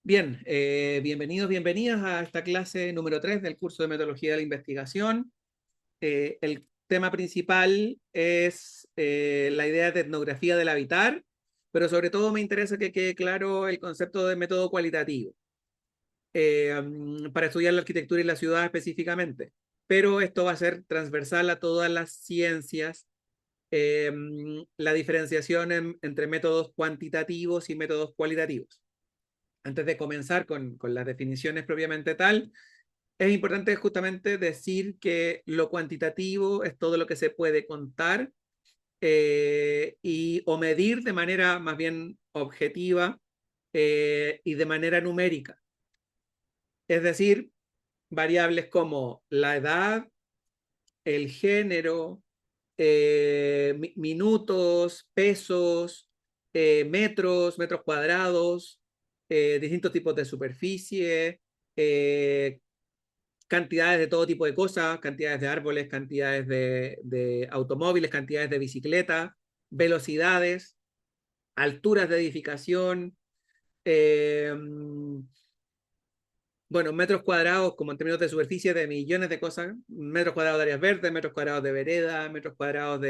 Bien, bienvenidos, bienvenidas a esta clase número 3 del curso de Metodología de la Investigación. El tema principal es la idea de etnografía del habitar, pero sobre todo me interesa que quede claro el concepto de método cualitativo para estudiar la arquitectura y la ciudad específicamente. Pero esto va a ser transversal a todas las ciencias, la diferenciación entre métodos cuantitativos y métodos cualitativos. Antes de comenzar con las definiciones propiamente tal, es importante justamente decir que lo cuantitativo es todo lo que se puede contar o medir de manera más bien objetiva y de manera numérica. Es decir, variables como la edad, el género, minutos, pesos, metros cuadrados, distintos tipos de superficie, eh, cantidades de todo tipo de cosas, cantidades de árboles, cantidades de automóviles, cantidades de bicicletas, velocidades, alturas de edificación, eh, bueno, metros cuadrados, como en términos de superficie, de millones de cosas, metros cuadrados de áreas verdes, metros cuadrados de vereda, metros cuadrados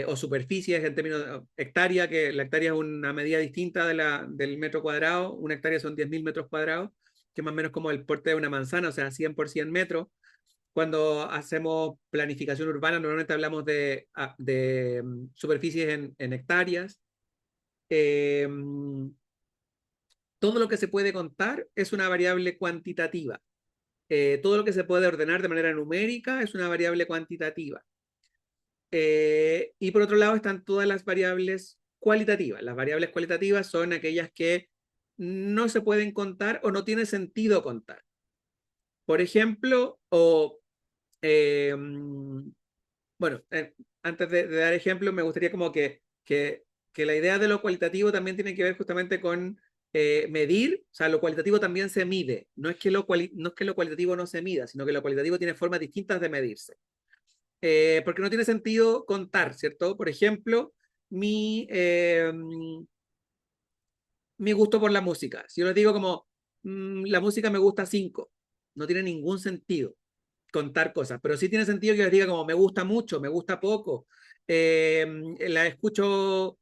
o superficies en términos de hectárea, que la hectárea es una medida distinta del metro cuadrado. Una hectárea son 10.000 metros cuadrados, que es más o menos como el porte de una manzana, o sea, 100 por 100 metros. Cuando hacemos planificación urbana, normalmente hablamos de superficies en hectáreas. Eh, Todo lo que se puede contar es una variable cuantitativa. Todo lo que se puede ordenar de manera numérica es una variable cuantitativa. Y por otro lado están todas las variables cualitativas. Las variables cualitativas son aquellas que no se pueden contar o no tiene sentido contar. Por ejemplo, eh, bueno, antes de dar ejemplos, me gustaría como que la idea de lo cualitativo también tiene que ver justamente con medir, o sea, lo cualitativo también se mide. No es que lo cualitativo no se mida, sino que lo cualitativo tiene formas distintas de medirse. Porque no tiene sentido contar, ¿cierto? Por ejemplo, mi, eh, mi gusto por la música. Si yo les digo como, la música me gusta 5, no tiene ningún sentido contar cosas, pero sí tiene sentido que les diga como me gusta mucho, me gusta poco, eh, la escucho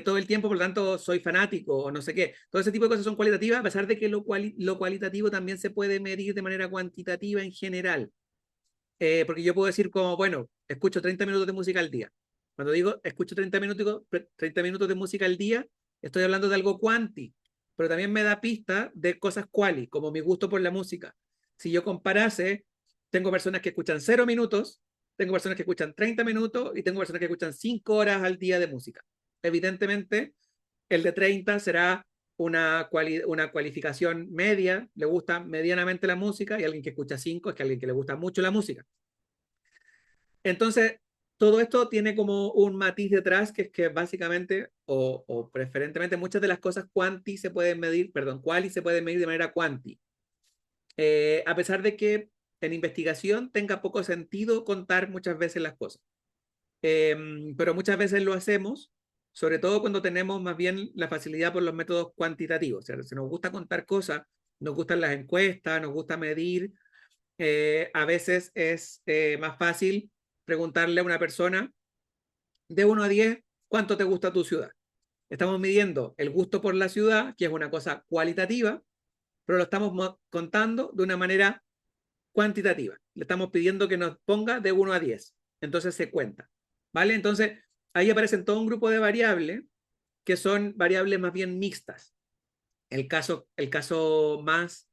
todo el tiempo, por lo tanto soy fanático o no sé qué. Todo ese tipo de cosas son cualitativas, a pesar de que lo cualitativo también se puede medir de manera cuantitativa en general. Porque yo puedo decir como, bueno, escucho 30 minutos de música al día. Cuando digo escucho 30 minutos de música al día, estoy hablando de algo cuanti, pero también me da pista de cosas quali, como mi gusto por la música. Si yo comparase, tengo personas que escuchan 0 minutos, tengo personas que escuchan 30 minutos y tengo personas que escuchan 5 horas al día de música. Evidentemente, el de 30 será una cualificación media, le gusta medianamente la música, y alguien que escucha 5 es que alguien que le gusta mucho la música. Entonces, todo esto tiene como un matiz detrás, que es que básicamente, o preferentemente, muchas de las cosas quali se pueden medir de manera quanti. A pesar de que en investigación tenga poco sentido contar muchas veces las cosas. Pero muchas veces lo hacemos, sobre todo cuando tenemos más bien la facilidad por los métodos cuantitativos. O sea, si nos gusta contar cosas, nos gustan las encuestas, nos gusta medir, a veces es más fácil preguntarle a una persona de 1 a 10, ¿cuánto te gusta tu ciudad? Estamos midiendo el gusto por la ciudad, que es una cosa cualitativa, pero lo estamos contando de una manera cuantitativa. Le estamos pidiendo que nos ponga de 1 a 10. Entonces se cuenta. ¿Vale? Entonces ahí aparecen todo un grupo de variables que son variables más bien mixtas. El caso más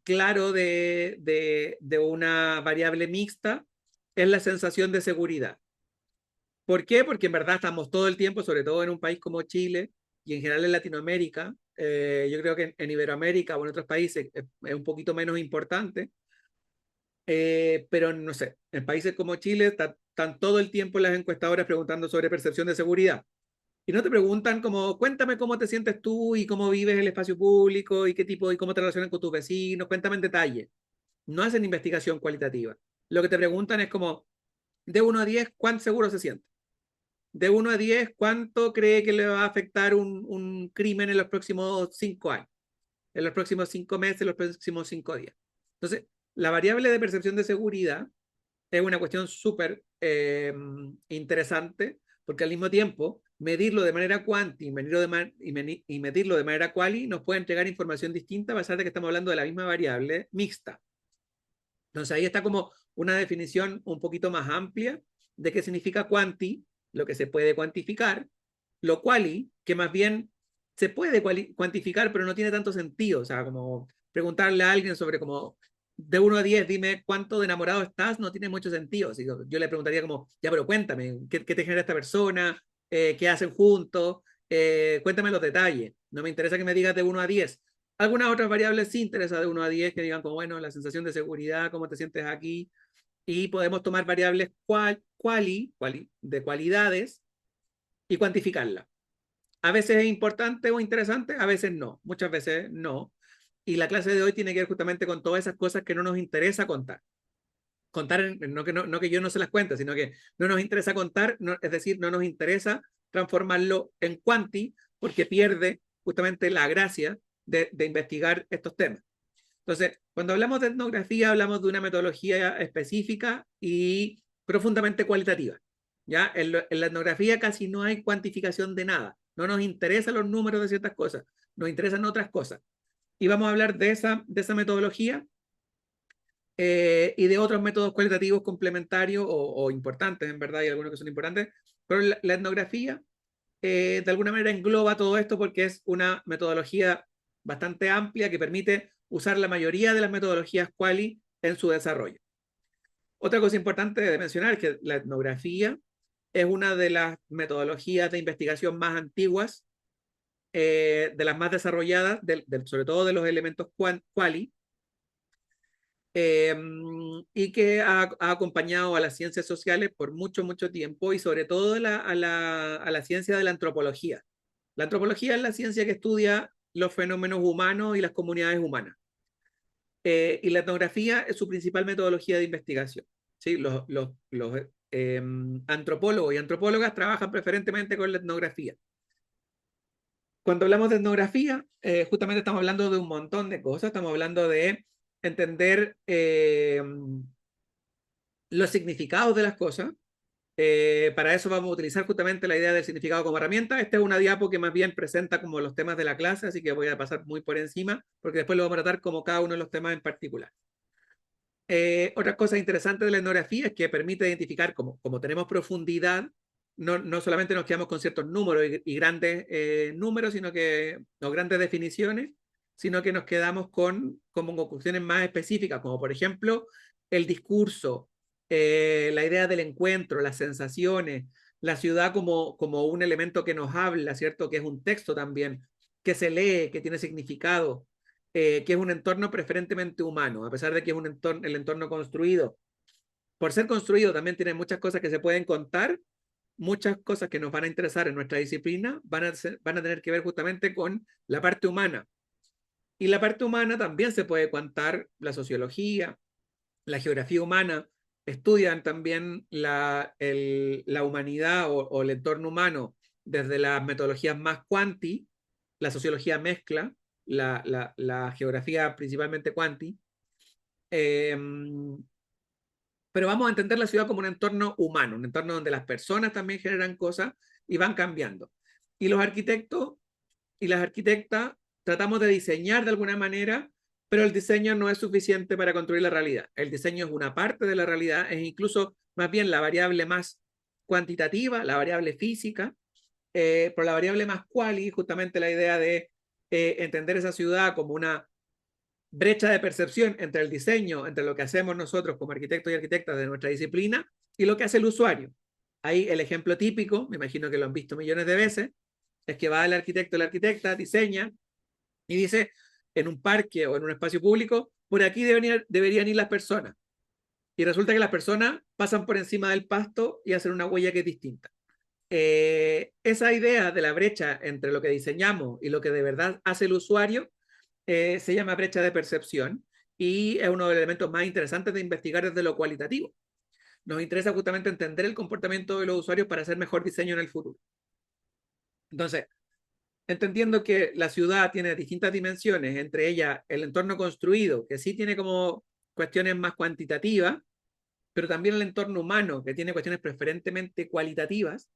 claro de una variable mixta es la sensación de seguridad. ¿Por qué? Porque en verdad estamos todo el tiempo, sobre todo en un país como Chile y en general en Latinoamérica, yo creo que en Iberoamérica o en otros países es un poquito menos importante, pero no sé, en países como Chile están todo el tiempo las encuestadoras preguntando sobre percepción de seguridad. Y no te preguntan como, cuéntame cómo te sientes tú y cómo vives el espacio público y qué tipo y cómo te relacionas con tus vecinos, cuéntame en detalle. No hacen investigación cualitativa. Lo que te preguntan es como, de 1 a 10, ¿cuán seguro se siente? de 1 a 10, ¿cuánto cree que le va a afectar un crimen en los próximos 5 años? En los próximos 5 meses, en los próximos 5 días. Entonces, la variable de percepción de seguridad es una cuestión súper interesante, porque al mismo tiempo, medirlo de manera cuanti y medirlo de manera quali nos puede entregar información distinta a pesar de que estamos hablando de la misma variable mixta. Entonces ahí está como una definición un poquito más amplia de qué significa quanti, lo que se puede cuantificar, lo quali, que más bien se puede cuantificar, pero no tiene tanto sentido. O sea, como preguntarle a alguien sobre como de 1 a 10, dime cuánto de enamorado estás, no tiene mucho sentido. Así que yo le preguntaría como, ya, pero cuéntame, ¿qué te genera esta persona? ¿Qué hacen juntos? Cuéntame los detalles. No me interesa que me digas de 1 a 10. Algunas otras variables sí interesan de 1 a 10 que digan como, bueno, la sensación de seguridad, cómo te sientes aquí. Y podemos tomar variables de cualidades y cuantificarlas. A veces es importante o interesante, a veces no, muchas veces no. Y la clase de hoy tiene que ver justamente con todas esas cosas que no nos interesa contar. Contar, no que yo no se las cuente, sino que no nos interesa contar, es decir, no nos interesa transformarlo en quanti, porque pierde justamente la gracia de investigar estos temas. Entonces, cuando hablamos de etnografía, hablamos de una metodología específica y profundamente cualitativa. ¿Ya? En la etnografía casi no hay cuantificación de nada. No nos interesan los números de ciertas cosas, nos interesan otras cosas. Y vamos a hablar de esa metodología y de otros métodos cualitativos complementarios o importantes, en verdad, hay algunos que son importantes, pero la etnografía de alguna manera engloba todo esto porque es una metodología bastante amplia que permite usar la mayoría de las metodologías quali en su desarrollo. Otra cosa importante de mencionar es que la etnografía es una de las metodologías de investigación más antiguas, de las más desarrolladas, sobre todo de los elementos quali, y que ha acompañado a las ciencias sociales por mucho, mucho tiempo y sobre todo a la ciencia de la antropología. La antropología es la ciencia que estudia los fenómenos humanos y las comunidades humanas. Y la etnografía es su principal metodología de investigación. ¿Sí? Los antropólogos y antropólogas trabajan preferentemente con la etnografía. Cuando hablamos de etnografía, justamente estamos hablando de un montón de cosas. Estamos hablando de entender los significados de las cosas. Para eso vamos a utilizar justamente la idea del significado como herramienta. Esta es una diapo que más bien presenta como los temas de la clase, así que voy a pasar muy por encima, porque después lo vamos a tratar como cada uno de los temas en particular. Otra cosa interesante de la etnografía es que permite identificar, como tenemos profundidad, no solamente nos quedamos con ciertos números y grandes números, o grandes definiciones, sino que nos quedamos con conclusiones más específicas, como por ejemplo el discurso, la idea del encuentro, las sensaciones, la ciudad como un elemento que nos habla, ¿cierto? Que es un texto también, que se lee, que tiene significado, que es un entorno preferentemente humano, a pesar de que es el entorno construido. Por ser construido también tiene muchas cosas que se pueden contar, muchas cosas que nos van a interesar en nuestra disciplina van a tener que ver justamente con la parte humana. Y la parte humana también se puede contar, la sociología, la geografía humana, estudian también la humanidad o el entorno humano desde las metodologías más quanti, la sociología mezcla, la geografía principalmente quanti, eh, pero vamos a entender la ciudad como un entorno humano, un entorno donde las personas también generan cosas y van cambiando. Y los arquitectos y las arquitectas tratamos de diseñar de alguna manera, pero el diseño no es suficiente para construir la realidad. El diseño es una parte de la realidad, es incluso más bien la variable más cuantitativa, la variable física, pero la variable más quali, justamente la idea de entender esa ciudad como una brecha de percepción entre el diseño, entre lo que hacemos nosotros como arquitectos y arquitectas de nuestra disciplina y lo que hace el usuario. Ahí el ejemplo típico, me imagino que lo han visto millones de veces, es que va el arquitecto o la arquitecta, diseña y dice en un parque o en un espacio público, por aquí deberían ir las personas. Y resulta que las personas pasan por encima del pasto y hacen una huella que es distinta. Esa idea de la brecha entre lo que diseñamos y lo que de verdad hace el usuario se llama brecha de percepción y es uno de los elementos más interesantes de investigar desde lo cualitativo. Nos interesa justamente entender el comportamiento de los usuarios para hacer mejor diseño en el futuro. Entonces, entendiendo que la ciudad tiene distintas dimensiones, entre ellas el entorno construido, que sí tiene como cuestiones más cuantitativas, pero también el entorno humano, que tiene cuestiones preferentemente cualitativas,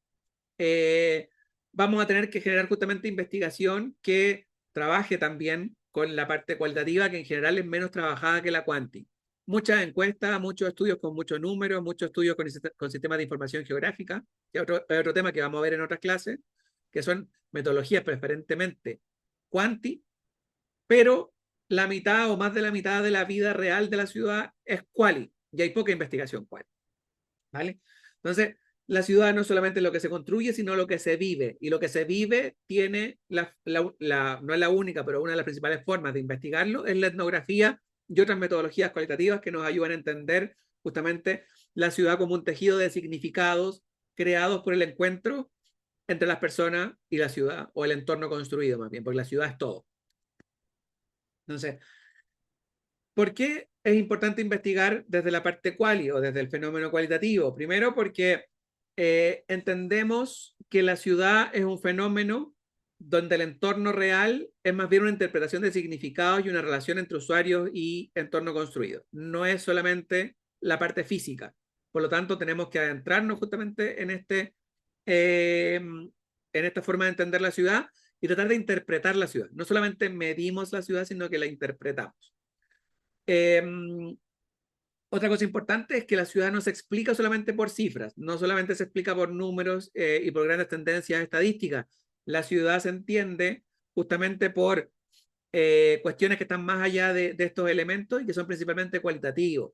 vamos a tener que generar justamente investigación que trabaje también con la parte cualitativa, que en general es menos trabajada que la cuanti. Muchas encuestas, muchos estudios con muchos números, muchos estudios con sistemas de información geográfica, que es otro tema que vamos a ver en otras clases, que son metodologías preferentemente cuanti, pero la mitad o más de la mitad de la vida real de la ciudad es quali, y hay poca investigación quali, ¿vale? Entonces, la ciudad no es solamente lo que se construye, sino lo que se vive, y lo que se vive tiene, no es la única, pero una de las principales formas de investigarlo es la etnografía y otras metodologías cualitativas que nos ayudan a entender justamente la ciudad como un tejido de significados creados por el encuentro entre las personas y la ciudad, o el entorno construido más bien, porque la ciudad es todo. Entonces, ¿por qué es importante investigar desde la parte quali o desde el fenómeno cualitativo? Primero, porque entendemos que la ciudad es un fenómeno donde el entorno real es más bien una interpretación de significados y una relación entre usuarios y entorno construido. No es solamente la parte física. Por lo tanto, tenemos que adentrarnos justamente en esta forma de entender la ciudad y tratar de interpretar la ciudad. No solamente medimos la ciudad, sino que la interpretamos. Eh, Otra cosa importante es que la ciudad no se explica solamente por cifras, no solamente se explica por números y por grandes tendencias estadísticas. La ciudad se entiende justamente por cuestiones que están más allá de estos elementos y que son principalmente cualitativos,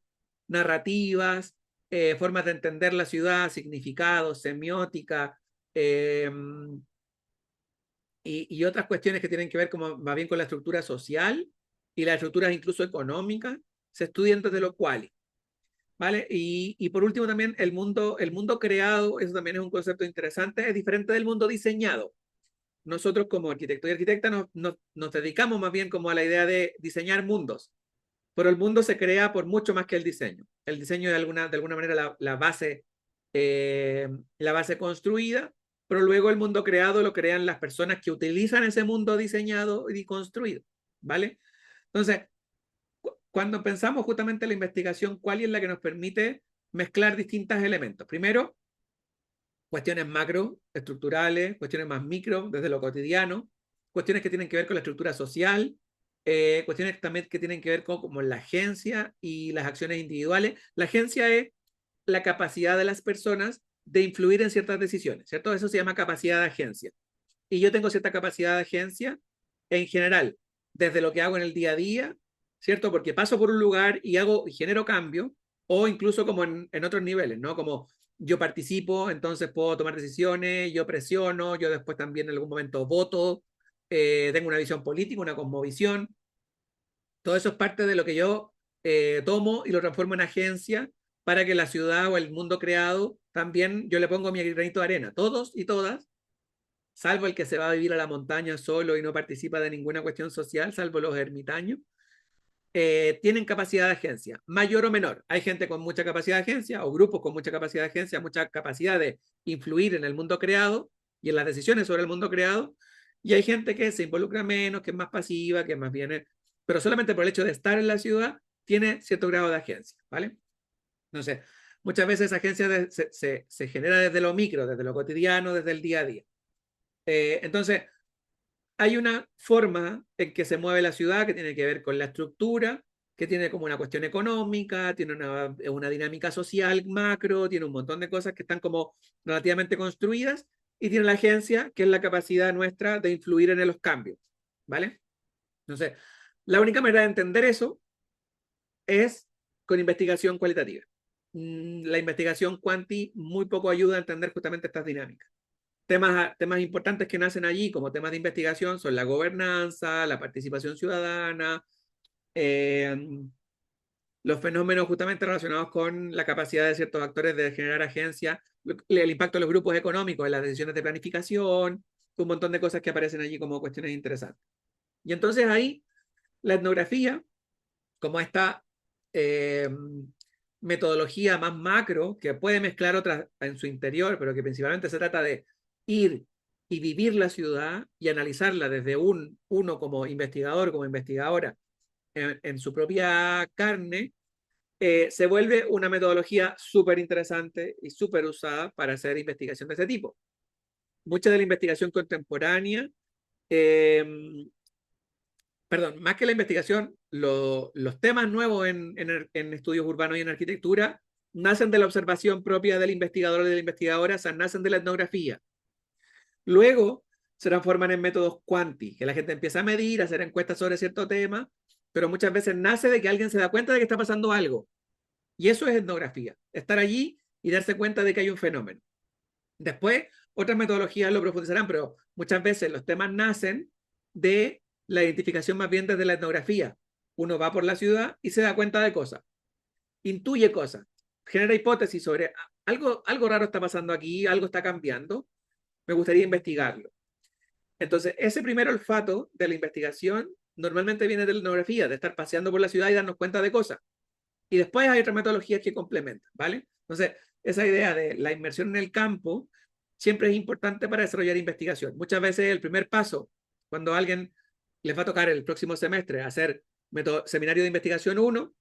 narrativas, formas de entender la ciudad, significados, semiótica, eh, y otras cuestiones que tienen que ver como, más bien con la estructura social y las estructuras incluso económicas, se estudian desde lo cual. ¿Vale? Y por último también el mundo creado, eso también es un concepto interesante, es diferente del mundo diseñado. Nosotros como arquitectos y arquitectas nos dedicamos más bien como a la idea de diseñar mundos, pero el mundo se crea por mucho más que el diseño. El diseño de alguna manera la base construida, pero luego el mundo creado lo crean las personas que utilizan ese mundo diseñado y construido, ¿vale? Entonces, cuando pensamos justamente en la investigación, ¿cuál es la que nos permite mezclar distintos elementos? Primero, cuestiones macro, estructurales, cuestiones más micro, desde lo cotidiano, cuestiones que tienen que ver con la estructura social, cuestiones también que tienen que ver con como la agencia y las acciones individuales. La agencia es la capacidad de las personas de influir en ciertas decisiones, ¿cierto? Eso se llama capacidad de agencia. Y yo tengo cierta capacidad de agencia en general, desde lo que hago en el día a día, ¿cierto? Porque paso por un lugar y hago y genero cambio, o incluso como en otros niveles, ¿no? Como yo participo, entonces puedo tomar decisiones, yo presiono, yo después también en algún momento voto, tengo una visión política, una cosmovisión. Todo eso es parte de lo que yo tomo y lo transformo en agencia para que la ciudad o el mundo creado también yo le pongo mi granito de arena. Todos y todas, salvo el que se va a vivir a la montaña solo y no participa de ninguna cuestión social, salvo los ermitaños, tienen capacidad de agencia, mayor o menor. Hay gente con mucha capacidad de agencia o grupos con mucha capacidad de agencia, mucha capacidad de influir en el mundo creado y en las decisiones sobre el mundo creado. Y hay gente que se involucra menos, que es más pasiva, que más bien, pero solamente por el hecho de estar en la ciudad tiene cierto grado de agencia, ¿vale? Entonces, muchas veces esa agencia se genera desde lo micro, desde lo cotidiano, desde el día a día. Entonces, hay una forma en que se mueve la ciudad que tiene que ver con la estructura, que tiene como una cuestión económica, tiene una dinámica social macro, tiene un montón de cosas que están como relativamente construidas, y tiene la agencia, que es la capacidad nuestra de influir en los cambios, ¿vale? Entonces, la única manera de entender eso es con investigación cualitativa. La investigación cuanti muy poco ayuda a entender justamente estas dinámicas. Temas importantes que nacen allí como temas de investigación son la gobernanza, la participación ciudadana, eh, los fenómenos justamente relacionados con la capacidad de ciertos actores de generar agencia, el impacto de los grupos económicos en las decisiones de planificación, un montón de cosas que aparecen allí como cuestiones interesantes. Y entonces ahí la etnografía, como esta eh, metodología más macro que puede mezclar otras en su interior, pero que principalmente se trata de ir y vivir la ciudad y analizarla desde uno como investigador, como investigadora, en su propia carne, se vuelve una metodología súper interesante y súper usada para hacer investigación de ese tipo. Mucha de la investigación contemporánea, perdón, más que la investigación, los temas nuevos en estudios urbanos y en arquitectura nacen de la observación propia del investigador o de la investigadora, o sea, nacen de la etnografía. Luego se transforman en métodos quanti, que la gente empieza a medir, a hacer encuestas sobre cierto tema, pero muchas veces nace de que alguien se da cuenta de que está pasando algo. Y eso es etnografía, estar allí y darse cuenta de que hay un fenómeno. Después, otras metodologías lo profundizarán, pero muchas veces los temas nacen de la identificación más bien desde la etnografía. Uno va por la ciudad y se da cuenta de cosas, intuye cosas, genera hipótesis sobre algo raro está pasando aquí, algo está cambiando, me gustaría investigarlo. Entonces, ese primer olfato de la investigación normalmente viene de la etnografía, de estar paseando por la ciudad y darnos cuenta de cosas. Y después hay otras metodologías que complementan, ¿vale? Entonces, esa idea de la inmersión en el campo siempre es importante para desarrollar investigación. Muchas veces el primer paso, cuando a alguien les va a tocar el próximo semestre hacer seminario de investigación 1,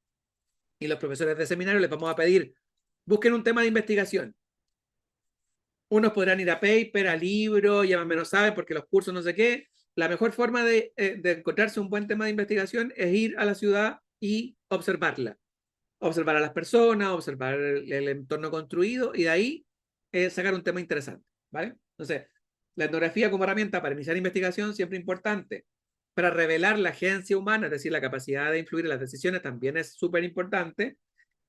y los profesores de seminario les vamos a pedir, busquen un tema de investigación. Unos podrán ir a paper, a libro, ya más o menos saben, porque los cursos no sé qué. La mejor forma de encontrarse un buen tema de investigación es ir a la ciudad y observarla. Observar a las personas, observar el entorno construido y de ahí sacar un tema interesante, ¿vale? Entonces, la etnografía como herramienta para iniciar investigación siempre importante. Para revelar la agencia humana, es decir, la capacidad de influir en las decisiones, también es súper importante.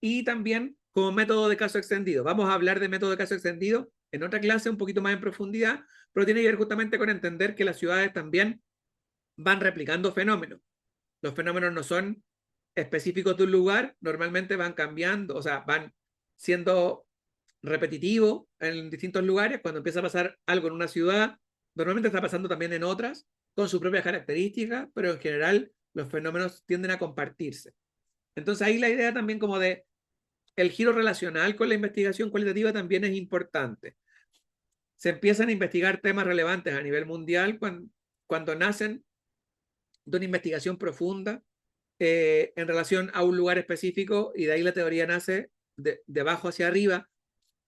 Y también como método de caso extendido. Vamos a hablar de método de caso extendido en otra clase un poquito más en profundidad, pero tiene que ver justamente con entender que las ciudades también van replicando fenómenos. Los fenómenos no son específicos de un lugar, normalmente van cambiando, o sea, van siendo repetitivos en distintos lugares. Cuando empieza a pasar algo en una ciudad, normalmente está pasando también en otras, con sus propias características, pero en general los fenómenos tienden a compartirse. Entonces ahí la idea también como de el giro relacional con la investigación cualitativa también es importante. Se empiezan a investigar temas relevantes a nivel mundial cuando nacen de una investigación profunda en relación a un lugar específico y de ahí la teoría nace de abajo hacia arriba,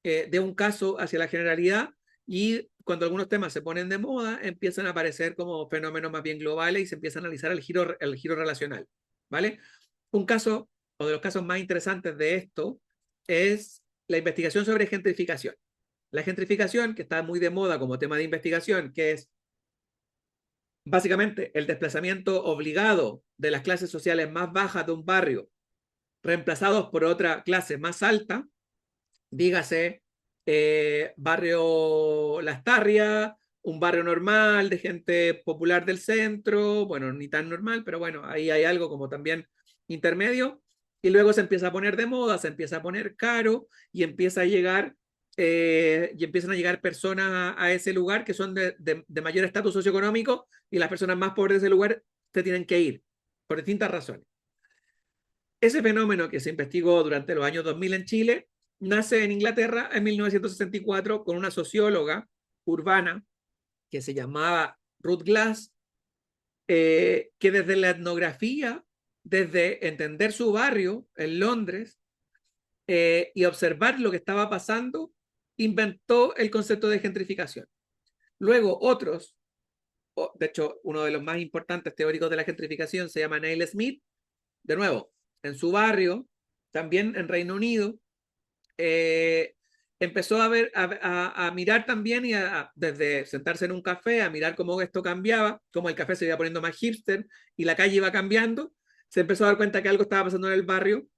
de un caso hacia la generalidad y cuando algunos temas se ponen de moda empiezan a aparecer como fenómenos más bien globales y se empieza a analizar el giro relacional, ¿vale? Un caso o de los casos más interesantes de esto es la investigación sobre gentrificación. La gentrificación, que está muy de moda como tema de investigación, que es básicamente el desplazamiento obligado de las clases sociales más bajas de un barrio, reemplazados por otra clase más alta, dígase barrio Las Tarrias, un barrio normal de gente popular del centro, bueno, ni tan normal, pero bueno, ahí hay algo como también intermedio, y luego se empieza a poner de moda, se empieza a poner caro y empieza a llegar y empiezan a llegar personas a ese lugar que son de mayor estatus socioeconómico y las personas más pobres de ese lugar se tienen que ir por distintas razones. Ese fenómeno que se investigó durante los años 2000 en Chile nace en Inglaterra en 1964 con una socióloga urbana que se llamaba Ruth Glass, que desde la etnografía, desde entender su barrio en Londres y observar lo que estaba pasando, inventó el concepto de gentrificación. Luego otros, de hecho uno de los más importantes teóricos de la gentrificación se llama Neil Smith, de nuevo, en su barrio, también en Reino Unido, empezó a mirar también y desde sentarse en un café, a mirar cómo esto cambiaba, cómo el café se iba poniendo más hipster y la calle iba cambiando, se empezó a dar cuenta que algo estaba pasando en el barrio,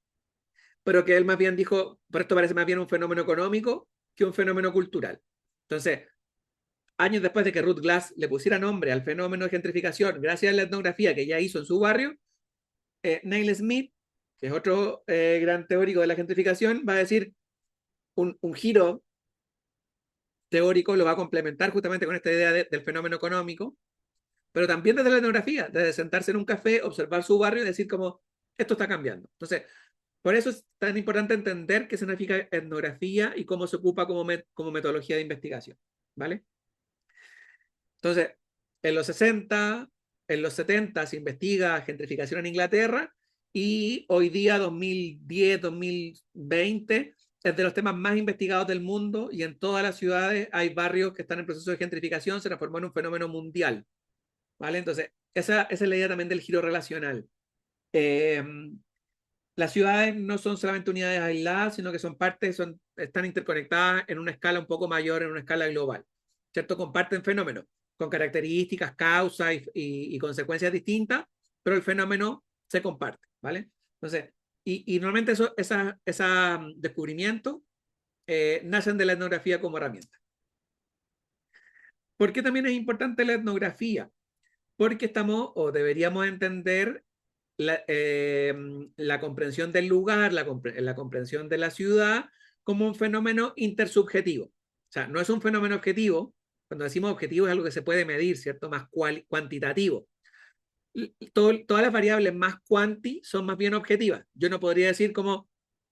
pero que él más bien dijo, por esto parece más bien un fenómeno económico que un fenómeno cultural. Entonces, años después de que Ruth Glass le pusiera nombre al fenómeno de gentrificación, gracias a la etnografía que ella hizo en su barrio, Neil Smith, que es otro gran teórico de la gentrificación, va a decir un giro teórico, lo va a complementar justamente con esta idea del fenómeno económico, pero también desde la etnografía, desde sentarse en un café, observar su barrio y decir como, esto está cambiando. Entonces, Por eso es tan importante entender qué significa etnografía y cómo se ocupa como metodología de investigación, ¿vale? Entonces, en los 60, en los 70 se investiga gentrificación en Inglaterra y hoy día, 2010, 2020, es de los temas más investigados del mundo y en todas las ciudades hay barrios que están en proceso de gentrificación, se transformó en un fenómeno mundial, ¿vale? Entonces, esa es la idea también del giro relacional. Eh, las ciudades no son solamente unidades aisladas, sino que son partes, están interconectadas en una escala un poco mayor, en una escala global, ¿cierto? Comparten fenómenos con características, causas y consecuencias distintas, pero el fenómeno se comparte, ¿vale? Entonces, y normalmente esos descubrimientos nacen de la etnografía como herramienta. ¿Por qué también es importante la etnografía? Porque estamos o deberíamos entender la comprensión del lugar, la comprensión de la ciudad como un fenómeno intersubjetivo. O sea, no es un fenómeno objetivo. Cuando decimos objetivo es algo que se puede medir, ¿cierto? Más cuantitativo. Todas las variables más cuanti son más bien objetivas. Yo no podría decir como,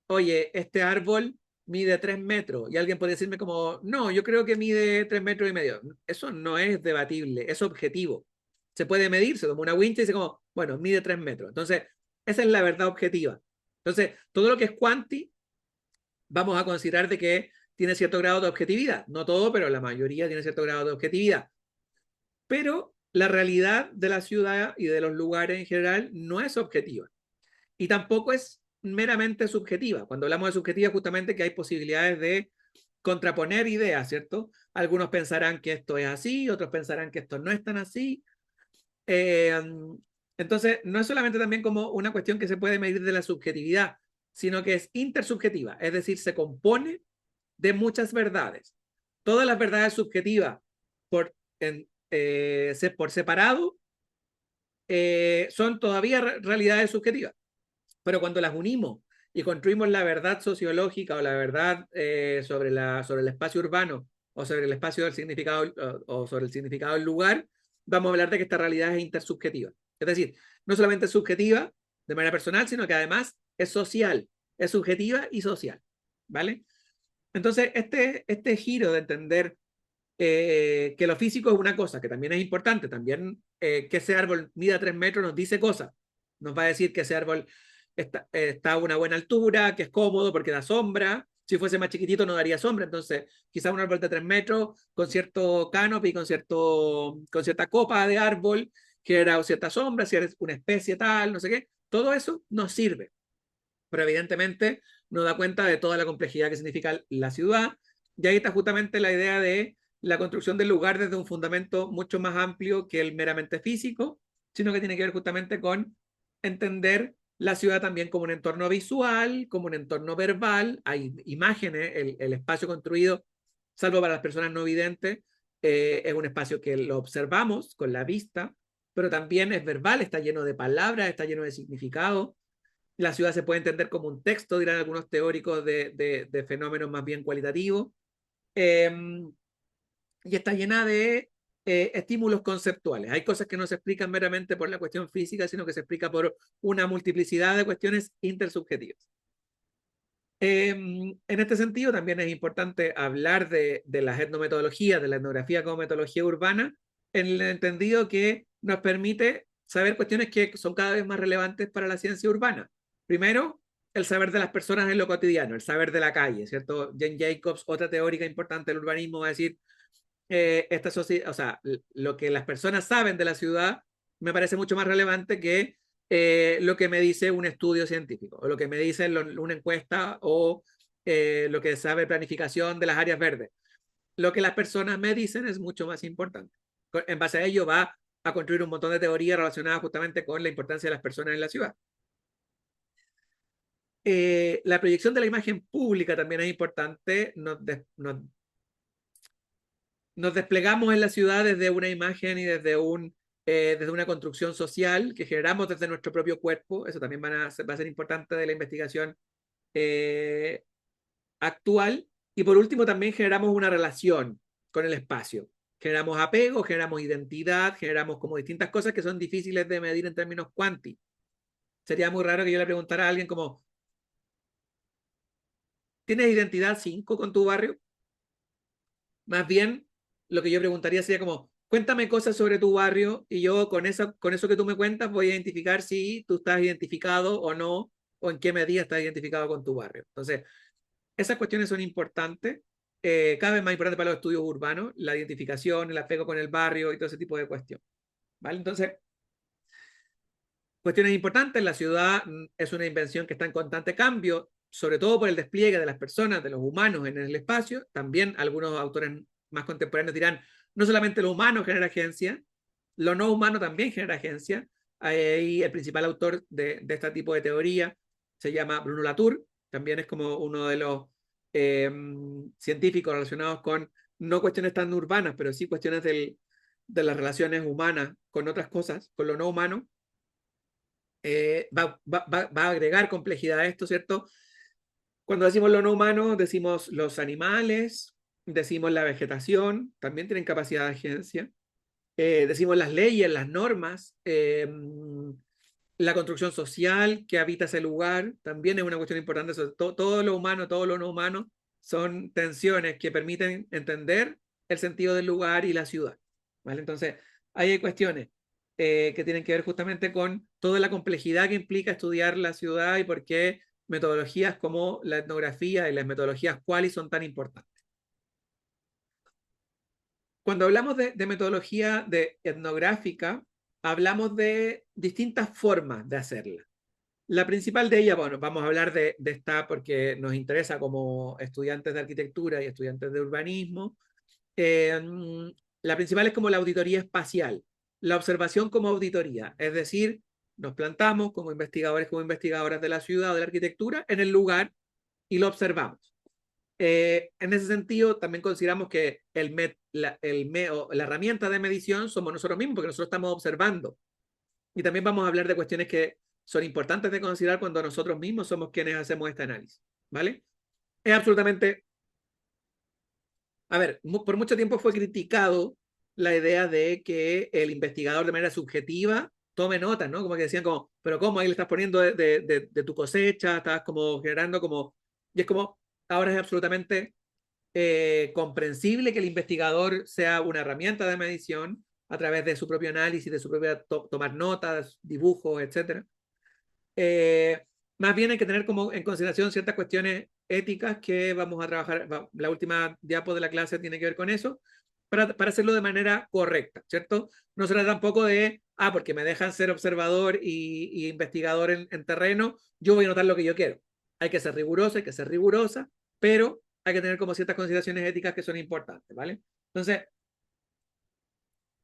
oye, este árbol mide 3 metros y alguien podría decirme como, no, yo creo que mide 3 metros y medio. Eso no es debatible, es objetivo. Se puede medir, se toma una wincha y dice como, bueno, mide 3 metros. Entonces, esa es la verdad objetiva. Entonces, todo lo que es cuanti, vamos a considerar de que tiene cierto grado de objetividad. No todo, pero la mayoría tiene cierto grado de objetividad. Pero la realidad de la ciudad y de los lugares en general no es objetiva y tampoco es meramente subjetiva. Cuando hablamos de subjetiva, justamente que hay posibilidades de contraponer ideas, ¿cierto? Algunos pensarán que esto es así, otros pensarán que esto no es tan así. Eh, entonces, no es solamente también como una cuestión que se puede medir de la subjetividad, sino que es intersubjetiva, es decir, se compone de muchas verdades. Todas las verdades subjetivas por, por separado son todavía realidades subjetivas, pero cuando las unimos y construimos la verdad sociológica o la verdad sobre el espacio urbano o sobre el espacio del significado o sobre el significado del lugar, vamos a hablar de que esta realidad es intersubjetiva. Es decir, no solamente es subjetiva de manera personal, sino que además es social, es subjetiva y social, ¿vale? Entonces, este giro de entender que lo físico es una cosa, que también es importante, también que ese árbol mida 3 metros nos dice cosas, nos va a decir que ese árbol está a una buena altura, que es cómodo porque da sombra, si fuese más chiquitito no daría sombra, entonces quizás un árbol de 3 metros con cierto canopy, con cierta copa de árbol, que era cierta sombra, si eres una especie tal, no sé qué, todo eso nos sirve, pero evidentemente no da cuenta de toda la complejidad que significa la ciudad, y ahí está justamente la idea de la construcción del lugar desde un fundamento mucho más amplio que el meramente físico, sino que tiene que ver justamente con entender la ciudad también como un entorno visual, como un entorno verbal, hay imágenes, el espacio construido, salvo para las personas no videntes, es un espacio que lo observamos con la vista, pero también es verbal, está lleno de palabras, está lleno de significado. La ciudad se puede entender como un texto, dirán algunos teóricos de fenómenos más bien cualitativos. Eh, y está llena de estímulos conceptuales. Hay cosas que no se explican meramente por la cuestión física, sino que se explica por una multiplicidad de cuestiones intersubjetivas. En este sentido, también es importante hablar de las etnometodologías, de la etnografía como metodología urbana, en el entendido que nos permite saber cuestiones que son cada vez más relevantes para la ciencia urbana. Primero, el saber de las personas en lo cotidiano, el saber de la calle, ¿cierto? Jane Jacobs, otra teórica importante del urbanismo, va a decir, esta sociedad, o sea, lo que las personas saben de la ciudad me parece mucho más relevante que lo que me dice un estudio científico, o lo que me dice una encuesta, o lo que sabe planificación de las áreas verdes. Lo que las personas me dicen es mucho más importante. En base a ello va a construir un montón de teorías relacionadas justamente con la importancia de las personas en la ciudad. La proyección de la imagen pública también es importante. Nos desplegamos en la ciudad desde una imagen y desde una construcción social que generamos desde nuestro propio cuerpo. Eso también va a ser importante de la investigación eh, actual. Y por último, también generamos una relación con el espacio. Generamos apego, generamos identidad, generamos como distintas cosas que son difíciles de medir en términos cuánticos. Sería muy raro que yo le preguntara a alguien como, ¿Tienes identidad 5 con tu barrio? Más bien, lo que yo preguntaría sería como, cuéntame cosas sobre tu barrio y yo con eso que tú me cuentas voy a identificar si tú estás identificado o no, o en qué medida estás identificado con tu barrio. Entonces, esas cuestiones son importantes, cada vez más importantes para los estudios urbanos, la identificación, el apego con el barrio y todo ese tipo de cuestiones. ¿Vale? Entonces, cuestiones importantes, la ciudad es una invención que está en constante cambio, sobre todo por el despliegue de las personas, de los humanos en el espacio. También algunos autores más contemporáneos dirán, no solamente lo humano genera agencia, lo no humano también genera agencia. Ahí el principal autor de este tipo de teoría se llama Bruno Latour, también es como uno de los científicos relacionados con no cuestiones tan urbanas, pero sí cuestiones de las relaciones humanas con otras cosas, con lo no humano. Va a agregar complejidad a esto, ¿cierto? Cuando decimos lo no humano, decimos los animales, decimos la vegetación, también tienen capacidad de agencia, decimos las leyes, las normas, la construcción social que habita ese lugar, también es una cuestión importante. Todo lo humano, todo lo no humano, son tensiones que permiten entender el sentido del lugar y la ciudad. ¿Vale? Entonces, ahí hay cuestiones que tienen que ver justamente con toda la complejidad que implica estudiar la ciudad y por qué metodologías como la etnografía y las metodologías quali son tan importantes. Cuando hablamos de metodología etnográfica, hablamos de distintas formas de hacerla. La principal de ellas, bueno, vamos a hablar de esta porque nos interesa como estudiantes de arquitectura y estudiantes de urbanismo. Eh, la principal es como la auditoría espacial, la observación como auditoría, es decir, nos plantamos como investigadores, como investigadoras de la ciudad o de la arquitectura en el lugar y lo observamos. En ese sentido, también consideramos que la herramienta de medición somos nosotros mismos, porque nosotros estamos observando. Y también vamos a hablar de cuestiones que son importantes de considerar cuando nosotros mismos somos quienes hacemos este análisis. ¿Vale? Es absolutamente... A ver, por mucho tiempo fue criticado la idea de que el investigador de manera subjetiva tome notas, ¿no? Como que decían como, pero ¿cómo ahí le estás poniendo de tu cosecha? Estás como generando como... Y es como, ahora es absolutamente comprensible que el investigador sea una herramienta de medición a través de su propio análisis, de su propia tomar notas, dibujos, etc. Más bien hay que tener como en consideración ciertas cuestiones éticas que vamos a trabajar. La última diapo de la clase tiene que ver con eso, para hacerlo de manera correcta, ¿cierto? No se trata tampoco de, porque me dejan ser observador y investigador en terreno, yo voy a notar lo que yo quiero. Hay que ser riguroso, hay que ser rigurosa, pero hay que tener como ciertas consideraciones éticas que son importantes, ¿vale? Entonces,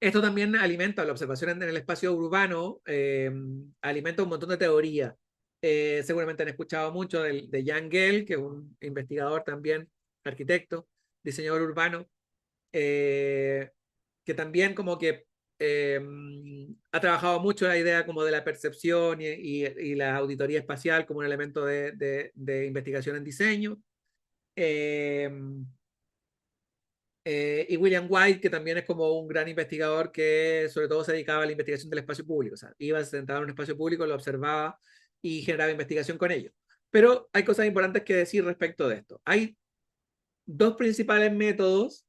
esto también alimenta la observación en el espacio urbano, alimenta un montón de teorías. Seguramente han escuchado mucho de Jan Gehl, que es un investigador también, arquitecto, diseñador urbano, que también como que eh, ha trabajado mucho la idea como de la percepción y la auditoría espacial como un elemento de investigación en diseño. Eh, y William White, que también es como un gran investigador que sobre todo se dedicaba a la investigación del espacio público. O sea, iba, se sentaba en un espacio público, lo observaba y generaba investigación con ello. Pero hay cosas importantes que decir respecto de esto. Hay dos principales métodos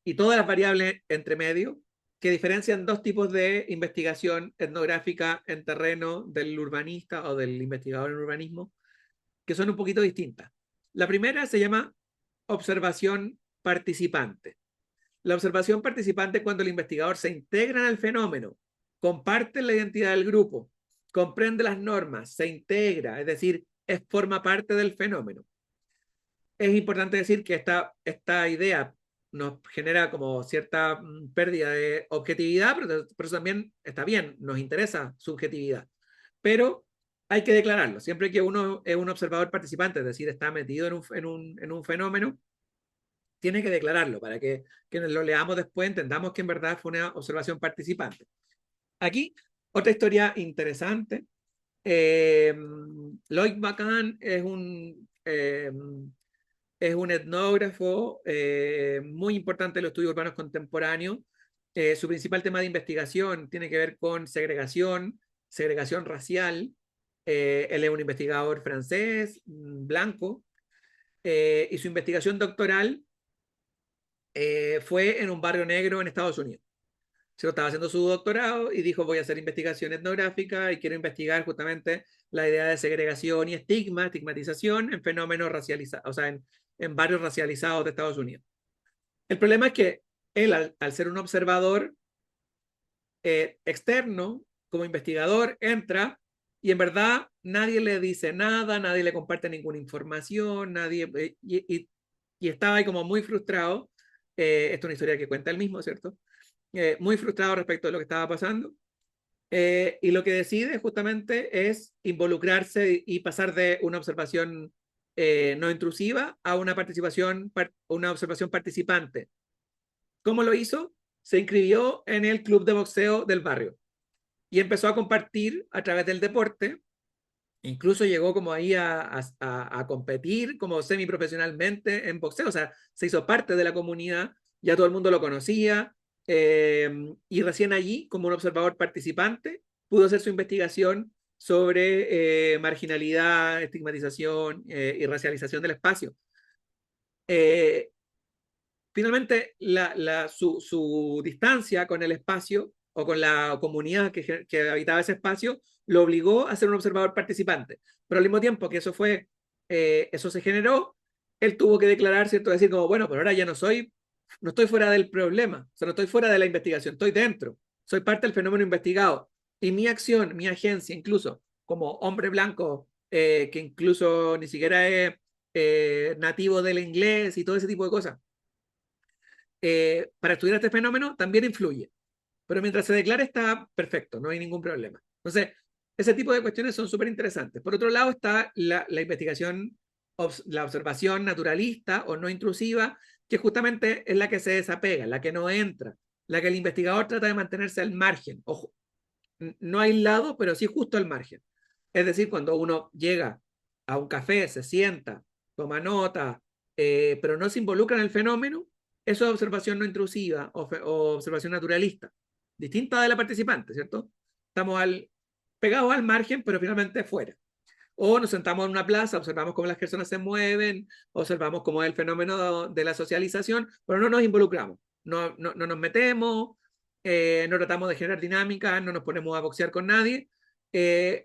y todas las variables entre medio que diferencian dos tipos de investigación etnográfica en terreno del urbanista o del investigador en urbanismo, que son un poquito distintas. La primera se llama observación participante. La observación participante es cuando el investigador se integra en el fenómeno, comparte la identidad del grupo, comprende las normas, se integra, es decir, forma parte del fenómeno. Es importante decir que esta idea nos genera como cierta pérdida de objetividad, pero eso también está bien, nos interesa subjetividad. Pero hay que declararlo. Siempre que uno es un observador participante, es decir, está metido en un fenómeno, tiene que declararlo para que quienes lo leamos después entendamos que en verdad fue una observación participante. Aquí, otra historia interesante. Lloyd Bacán es un etnógrafo muy importante en los estudios urbanos contemporáneos. Su principal tema de investigación tiene que ver con segregación racial. Él es un investigador francés, blanco, y su investigación doctoral fue en un barrio negro en Estados Unidos. Se lo estaba haciendo su doctorado y dijo, voy a hacer investigación etnográfica y quiero investigar justamente la idea de segregación y estigmatización en fenómenos racializados, o sea, en barrios racializados de Estados Unidos. El problema es que él, al ser un observador externo, como investigador, entra y en verdad nadie le dice nada, nadie le comparte ninguna información, nadie, y estaba ahí como muy frustrado. Esta es una historia que cuenta él mismo, ¿cierto? Muy frustrado respecto de lo que estaba pasando. Y lo que decide justamente es involucrarse y pasar de una observación no intrusiva a una una observación participante. ¿Cómo lo hizo? Se inscribió en el club de boxeo del barrio y empezó a compartir a través del deporte. Incluso llegó como ahí a competir como semiprofesionalmente en boxeo, o sea, se hizo parte de la comunidad, ya todo el mundo lo conocía, y recién allí, como un observador participante, pudo hacer su investigación sobre marginalidad, estigmatización y racialización del espacio. Finalmente, su distancia con el espacio o con la comunidad que habitaba ese espacio lo obligó a ser un observador participante. Pero al mismo tiempo que eso se generó, él tuvo que declarar, ¿cierto? Decir como, bueno, pero ahora ya no estoy fuera del problema, o sea, no estoy fuera de la investigación, estoy dentro, soy parte del fenómeno investigado. Y mi acción, mi agencia, incluso como hombre blanco, que incluso ni siquiera es nativo del inglés y todo ese tipo de cosas, para estudiar este fenómeno también influye. Pero mientras se declare está perfecto, no hay ningún problema. Entonces, ese tipo de cuestiones son súper interesantes. Por otro lado está la investigación, la observación naturalista o no intrusiva, que justamente es la que se desapega, la que no entra, la que el investigador trata de mantenerse al margen. Ojo, no aislado, pero sí justo al margen. Es decir, cuando uno llega a un café, se sienta, toma nota, pero no se involucra en el fenómeno, eso es observación no intrusiva o observación naturalista, distinta de la participante, ¿cierto? Estamos pegados al margen, pero finalmente fuera. O nos sentamos en una plaza, observamos cómo las personas se mueven, observamos cómo es el fenómeno de la socialización, pero no nos involucramos, no nos metemos, no tratamos de generar dinámica, no nos ponemos a boxear con nadie,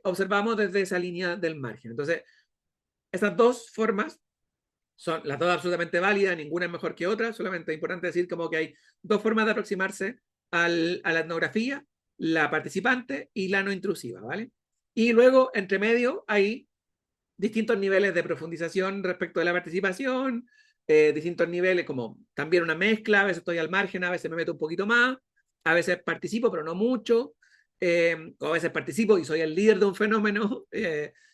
observamos desde esa línea del margen. Entonces, esas dos formas son las dos absolutamente válidas, ninguna es mejor que otra, solamente es importante decir como que hay dos formas de aproximarse a la etnografía, la participante y la no intrusiva, ¿vale? Y luego, entre medio, hay distintos niveles de profundización respecto de la participación, distintos niveles, como también una mezcla, a veces estoy al margen, a veces me meto un poquito más, a veces participo, pero no mucho, o a veces participo y soy el líder de un fenómeno,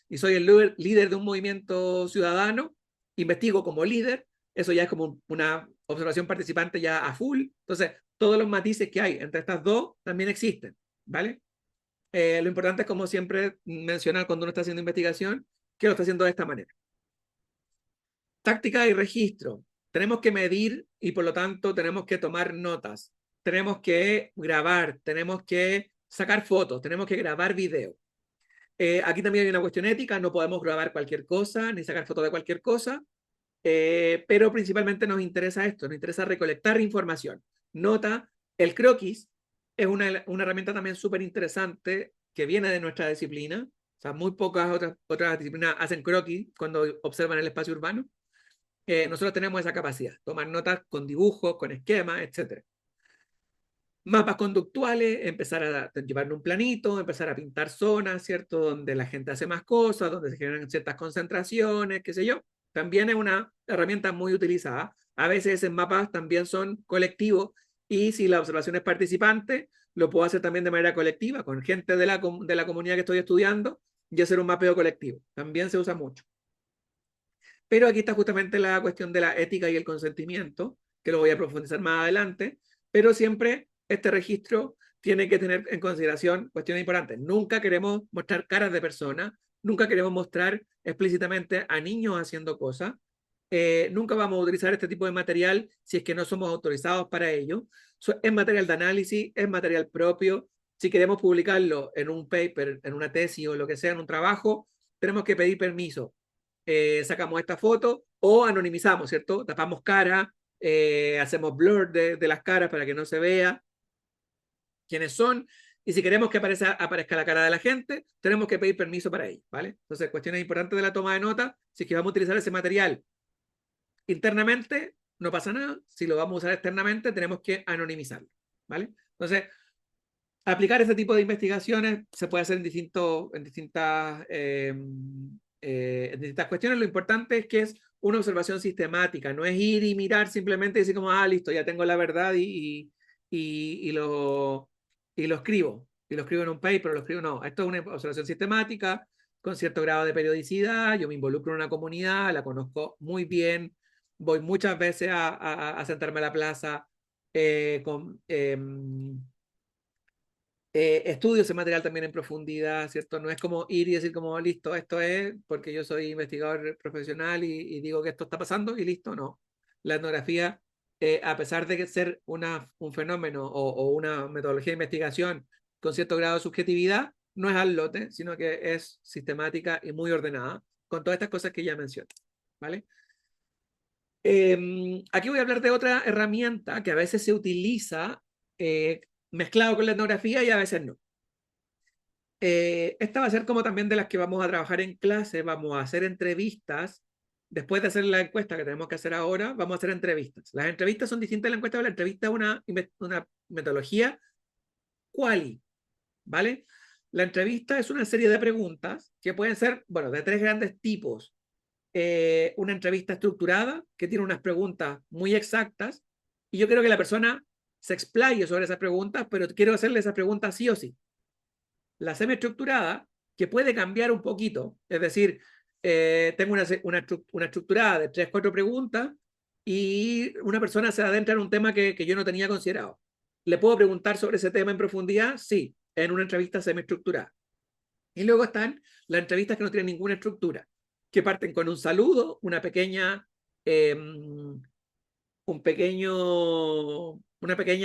y soy el líder de un movimiento ciudadano, investigo como líder, eso ya es como una observación participante ya a full, entonces todos los matices que hay entre estas dos también existen, ¿vale? Lo importante es, como siempre, mencionar cuando uno está haciendo investigación, que lo está haciendo de esta manera. Táctica y registro. Tenemos que medir y por lo tanto tenemos que tomar notas. Tenemos que grabar, tenemos que sacar fotos, tenemos que grabar video. Aquí también hay una cuestión ética, no podemos grabar cualquier cosa ni sacar fotos de cualquier cosa, pero principalmente nos interesa esto, nos interesa recolectar información. Nota, el croquis es una herramienta también súper interesante que viene de nuestra disciplina. O sea, muy pocas otras disciplinas hacen croquis cuando observan el espacio urbano. Nosotros tenemos esa capacidad, tomar notas con dibujos, con esquemas, etc. Mapas conductuales, empezar a llevar un planito, empezar a pintar zonas, ¿cierto? Donde la gente hace más cosas, donde se generan ciertas concentraciones, qué sé yo. También es una herramienta muy utilizada. A veces esos mapas también son colectivos y si la observación es participante, lo puedo hacer también de manera colectiva, con gente de la comunidad que estoy estudiando y hacer un mapeo colectivo. También se usa mucho. Pero aquí está justamente la cuestión de la ética y el consentimiento, que lo voy a profundizar más adelante, pero siempre este registro tiene que tener en consideración cuestiones importantes. Nunca queremos mostrar caras de personas, nunca queremos mostrar explícitamente a niños haciendo cosas, nunca vamos a utilizar este tipo de material si es que no somos autorizados para ello. Es material de análisis, es material propio. Si queremos publicarlo en un paper, en una tesis o lo que sea, en un trabajo, tenemos que pedir permiso. Sacamos esta foto, O anonimizamos, ¿cierto? Tapamos cara, hacemos blur de las caras para que no se vea quiénes son, y si queremos que aparezca la cara de la gente, tenemos que pedir permiso para ello, ¿vale? Entonces, cuestiones importantes de la toma de nota, si es que vamos a utilizar ese material internamente, no pasa nada, si lo vamos a usar externamente, tenemos que anonimizarlo, ¿vale? Entonces, aplicar este tipo de investigaciones se puede hacer en distintas cuestiones. Lo importante es que es una observación sistemática, no es ir y mirar simplemente y decir como, ah, listo, ya tengo la verdad y lo escribo. Y lo escribo en un paper, lo escribo, no. Esto es una observación sistemática con cierto grado de periodicidad. Yo me involucro en una comunidad, la conozco muy bien, voy muchas veces a sentarme a la plaza estudio ese material también en profundidad, ¿cierto? No es como ir y decir como, listo, esto es porque yo soy investigador profesional y digo que esto está pasando y listo, no. La etnografía, a pesar de ser un fenómeno o una metodología de investigación con cierto grado de subjetividad, no es al lote, sino que es sistemática y muy ordenada, con todas estas cosas que ya mencioné, ¿vale? Aquí voy a hablar de otra herramienta que a veces se utiliza mezclado con la etnografía y a veces no. Esta va a ser como también de las que vamos a trabajar en clase, vamos a hacer entrevistas. Después de hacer la encuesta que tenemos que hacer ahora, vamos a hacer entrevistas. Las entrevistas son distintas de la encuesta, pero la entrevista es una metodología quali, ¿vale? La entrevista es una serie de preguntas que pueden ser, bueno, de tres grandes tipos. Una entrevista estructurada que tiene unas preguntas muy exactas y yo quiero que la persona se explaye sobre esas preguntas, pero quiero hacerle esas preguntas sí o sí. La semiestructurada, que puede cambiar un poquito, es decir, tengo una estructurada de 3, 4 preguntas y una persona se adentra en un tema que yo no tenía considerado. ¿Le puedo preguntar sobre ese tema en profundidad? Sí, en una entrevista semiestructurada. Y luego están las entrevistas que no tienen ninguna estructura, que parten con un saludo, una pequeña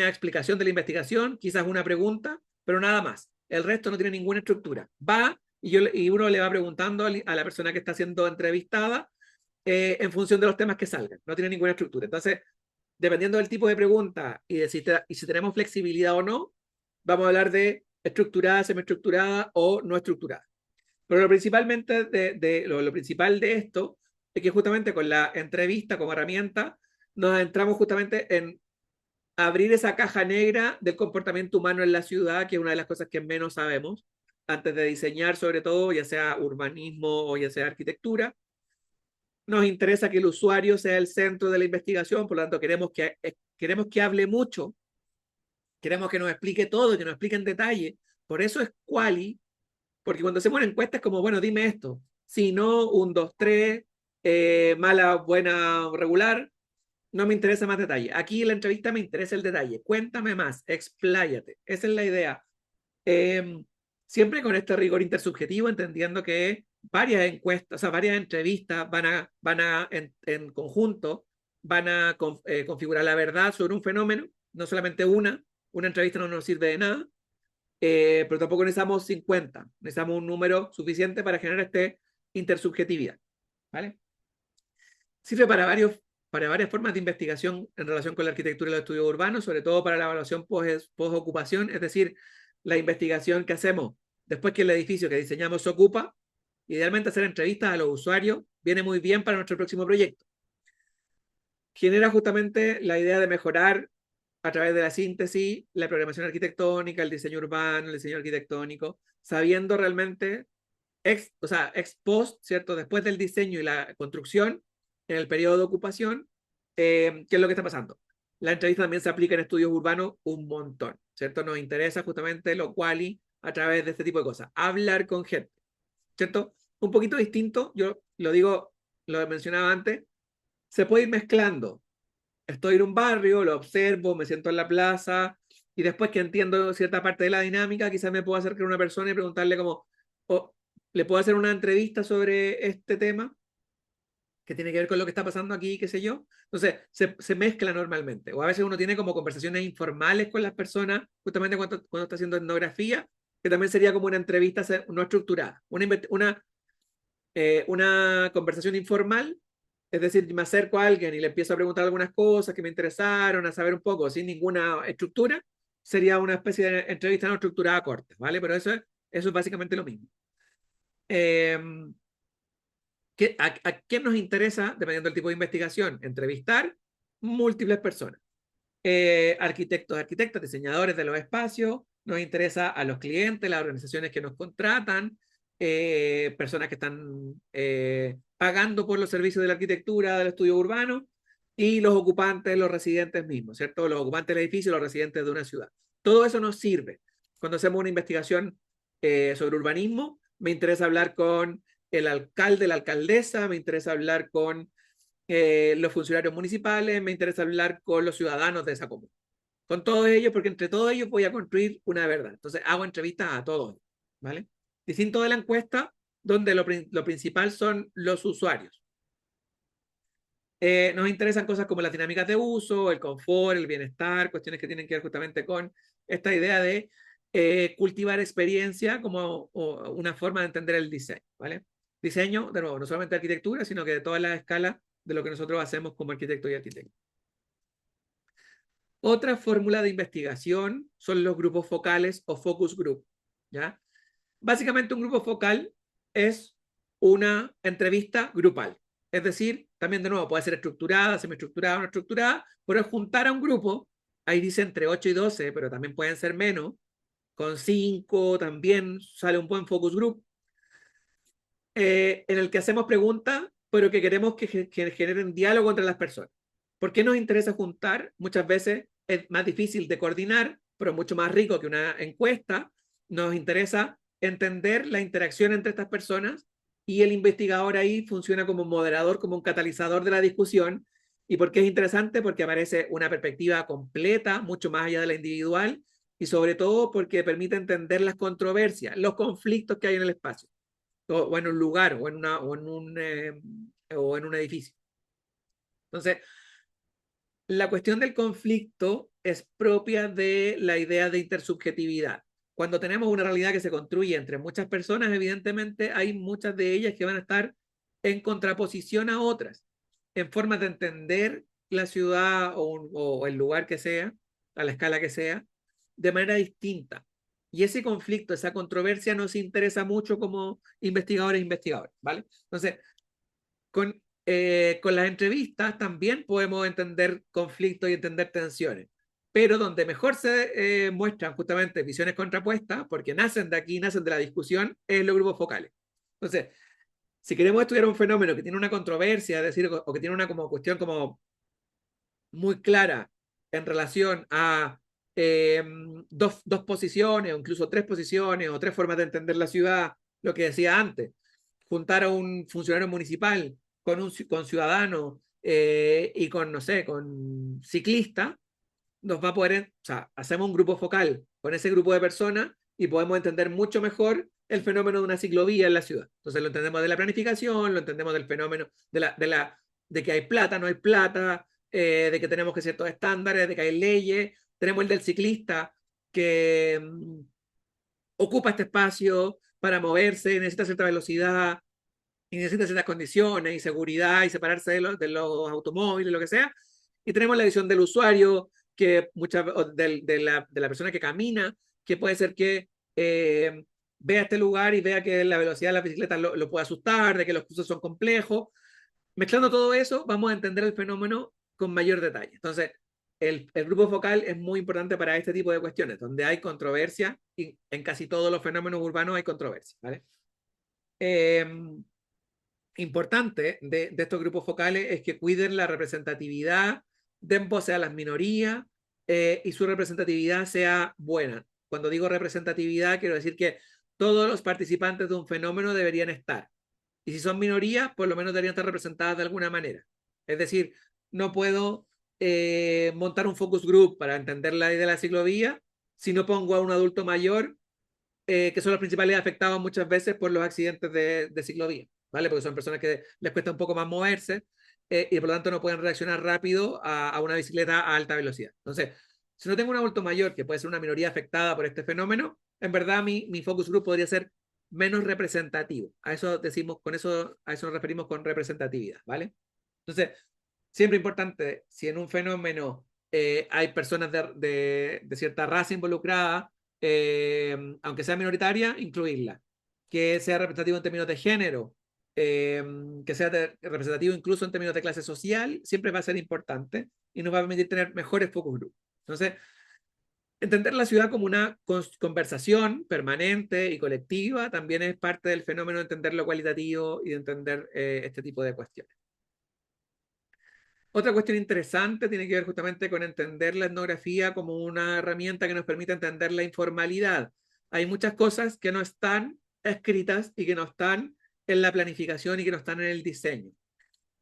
explicación de la investigación, quizás una pregunta, pero nada más. El resto no tiene ninguna estructura. Va y uno le va preguntando a la persona que está siendo entrevistada en función de los temas que salgan. No tiene ninguna estructura. Entonces, dependiendo del tipo de pregunta y si tenemos flexibilidad o no, vamos a hablar de estructurada, semiestructurada o no estructurada. Pero lo principal de esto es que justamente con la entrevista como herramienta nos adentramos justamente en abrir esa caja negra del comportamiento humano en la ciudad, que es una de las cosas que menos sabemos, antes de diseñar sobre todo, ya sea urbanismo o ya sea arquitectura. Nos interesa que el usuario sea el centro de la investigación, por lo tanto queremos que hable mucho, queremos que nos explique todo, que nos explique en detalle. Por eso es quali, porque cuando hacemos una encuesta es como, bueno, dime esto. Si no, un, dos, tres, mala, buena, regular, no me interesa más detalle. Aquí en la entrevista me interesa el detalle. Cuéntame más, expláyate. Esa es la idea. Eh, Siempre con este rigor intersubjetivo, entendiendo que varias encuestas, o sea, varias entrevistas en conjunto, configurar la verdad sobre un fenómeno, no solamente una entrevista no nos sirve de nada, pero tampoco necesitamos 50, necesitamos un número suficiente para generar esta intersubjetividad, ¿vale? Sirve para varias formas de investigación en relación con la arquitectura y los estudios urbanos, sobre todo para la evaluación post-ocupación, es decir, la investigación que hacemos después que el edificio que diseñamos se ocupa. Idealmente hacer entrevistas a los usuarios viene muy bien para nuestro próximo proyecto. Genera justamente la idea de mejorar a través de la síntesis la programación arquitectónica, el diseño urbano, el diseño arquitectónico, sabiendo realmente ex post, ¿cierto? Después del diseño y la construcción, en el periodo de ocupación, ¿qué es lo que está pasando? La entrevista también se aplica en estudios urbanos un montón, ¿cierto? Nos interesa justamente lo quali a través de este tipo de cosas. Hablar con gente, ¿cierto? Un poquito distinto, yo lo digo, lo mencionaba antes, se puede ir mezclando. Estoy en un barrio, lo observo, me siento en la plaza y después que entiendo cierta parte de la dinámica, quizás me puedo acercar a una persona y preguntarle como, oh, ¿le puedo hacer una entrevista sobre este tema que tiene que ver con lo que está pasando aquí, qué sé yo? Entonces, se mezcla normalmente. O a veces uno tiene como conversaciones informales con las personas, justamente cuando está haciendo etnografía, que también sería como una entrevista no estructurada, una conversación informal Es decir, me acerco a alguien y le empiezo a preguntar algunas cosas que me interesaron, a saber un poco, sin ninguna estructura, sería una especie de entrevista no estructurada corta, ¿vale? Pero eso es básicamente lo mismo. Eh, a quién nos interesa, dependiendo del tipo de investigación? Entrevistar múltiples personas. Arquitectos, arquitectas, diseñadores de los espacios, nos interesa a los clientes, las organizaciones que nos contratan, personas que están pagando por los servicios de la arquitectura, del estudio urbano, y los ocupantes, los residentes mismos, ¿cierto? Los ocupantes del edificio, los residentes de una ciudad. Todo eso nos sirve. Cuando hacemos una investigación sobre urbanismo, me interesa hablar con el alcalde, la alcaldesa, me interesa hablar con los funcionarios municipales, me interesa hablar con los ciudadanos de esa comuna. Con todos ellos, porque entre todos ellos voy a construir una verdad. Entonces hago entrevistas a todos, ¿vale? Distinto de la encuesta, donde lo principal son los usuarios. Nos interesan cosas como las dinámicas de uso, el confort, el bienestar, cuestiones que tienen que ver justamente con esta idea de cultivar experiencia como una forma de entender el diseño, ¿vale? Diseño, de nuevo, no solamente de arquitectura, sino que de todas las escalas de lo que nosotros hacemos como arquitectos y arquitectos. Otra fórmula de investigación son los grupos focales o focus group, ¿ya? Básicamente un grupo focal es una entrevista grupal. Es decir, también de nuevo puede ser estructurada, semiestructurada o no estructurada, pero es juntar a un grupo, ahí dice entre 8 y 12, pero también pueden ser menos, con 5 también sale un buen focus group, en el que hacemos preguntas, pero que queremos que generen diálogo entre las personas. ¿Por qué nos interesa juntar? Muchas veces es más difícil de coordinar, pero mucho más rico que una encuesta. Nos interesa entender la interacción entre estas personas y el investigador ahí funciona como un moderador, como un catalizador de la discusión. ¿Y por qué es interesante? Porque aparece una perspectiva completa, mucho más allá de la individual, y sobre todo porque permite entender las controversias, los conflictos que hay en el espacio o en un lugar o en un edificio. Entonces, la cuestión del conflicto es propia de la idea de intersubjetividad. Cuando tenemos una realidad que se construye entre muchas personas, evidentemente hay muchas de ellas que van a estar en contraposición a otras, en formas de entender la ciudad o el lugar que sea, a la escala que sea, de manera distinta. Y ese conflicto, esa controversia nos interesa mucho como investigadores e investigadores, ¿vale? Entonces, con las entrevistas también podemos entender conflictos y entender tensiones, pero donde mejor se muestran justamente visiones contrapuestas, porque nacen de aquí, nacen de la discusión, es los grupos focales. Entonces, si queremos estudiar un fenómeno que tiene una controversia, es decir, o que tiene una como cuestión como muy clara en relación a dos posiciones, o incluso tres posiciones, o tres formas de entender la ciudad, lo que decía antes, juntar a un funcionario municipal con ciudadanos y con, no sé, con ciclistas, nos va a poder, o sea, hacemos un grupo focal con ese grupo de personas y podemos entender mucho mejor el fenómeno de una ciclovía en la ciudad. Entonces lo entendemos de la planificación, lo entendemos del fenómeno de que hay plata, no hay plata, de que tenemos que ciertos estándares, de que hay leyes. Tenemos el del ciclista que ocupa este espacio para moverse, necesita cierta velocidad y necesita ciertas condiciones y seguridad y separarse de los automóviles, lo que sea. Y tenemos la visión del usuario, que de la persona que camina, que puede ser que vea este lugar y vea que la velocidad de la bicicleta lo puede asustar, de que los cruces son complejos. Mezclando todo eso, vamos a entender el fenómeno con mayor detalle. Entonces, el grupo focal es muy importante para este tipo de cuestiones, donde hay controversia, y en casi todos los fenómenos urbanos hay controversia, ¿vale? Importante de estos grupos focales es que cuiden la representatividad, den voz a las minorías y su representatividad sea buena. Cuando digo representatividad, quiero decir que todos los participantes de un fenómeno deberían estar. Y si son minorías, por lo menos deberían estar representadas de alguna manera. Es decir, no puedo montar un focus group para entender la idea de la ciclovía si no pongo a un adulto mayor que son los principales afectados muchas veces por los accidentes de ciclovía, ¿vale? Porque son personas que les cuesta un poco más moverse y por lo tanto no pueden reaccionar rápido a una bicicleta a alta velocidad. Entonces, si no tengo un adulto mayor que puede ser una minoría afectada por este fenómeno, en verdad mi focus group podría ser menos representativo. A eso decimos, a eso nos referimos con representatividad, ¿vale? Entonces, siempre importante, si en un fenómeno hay personas de cierta raza involucrada, aunque sea minoritaria, incluirla. Que sea representativo en términos de género, que sea representativo incluso en términos de clase social, siempre va a ser importante y nos va a permitir tener mejores focus group. Entonces, entender la ciudad como una conversación permanente y colectiva también es parte del fenómeno de entender lo cualitativo y de entender este tipo de cuestiones. Otra cuestión interesante tiene que ver justamente con entender la etnografía como una herramienta que nos permite entender la informalidad. Hay muchas cosas que no están escritas y que no están en la planificación y que no están en el diseño.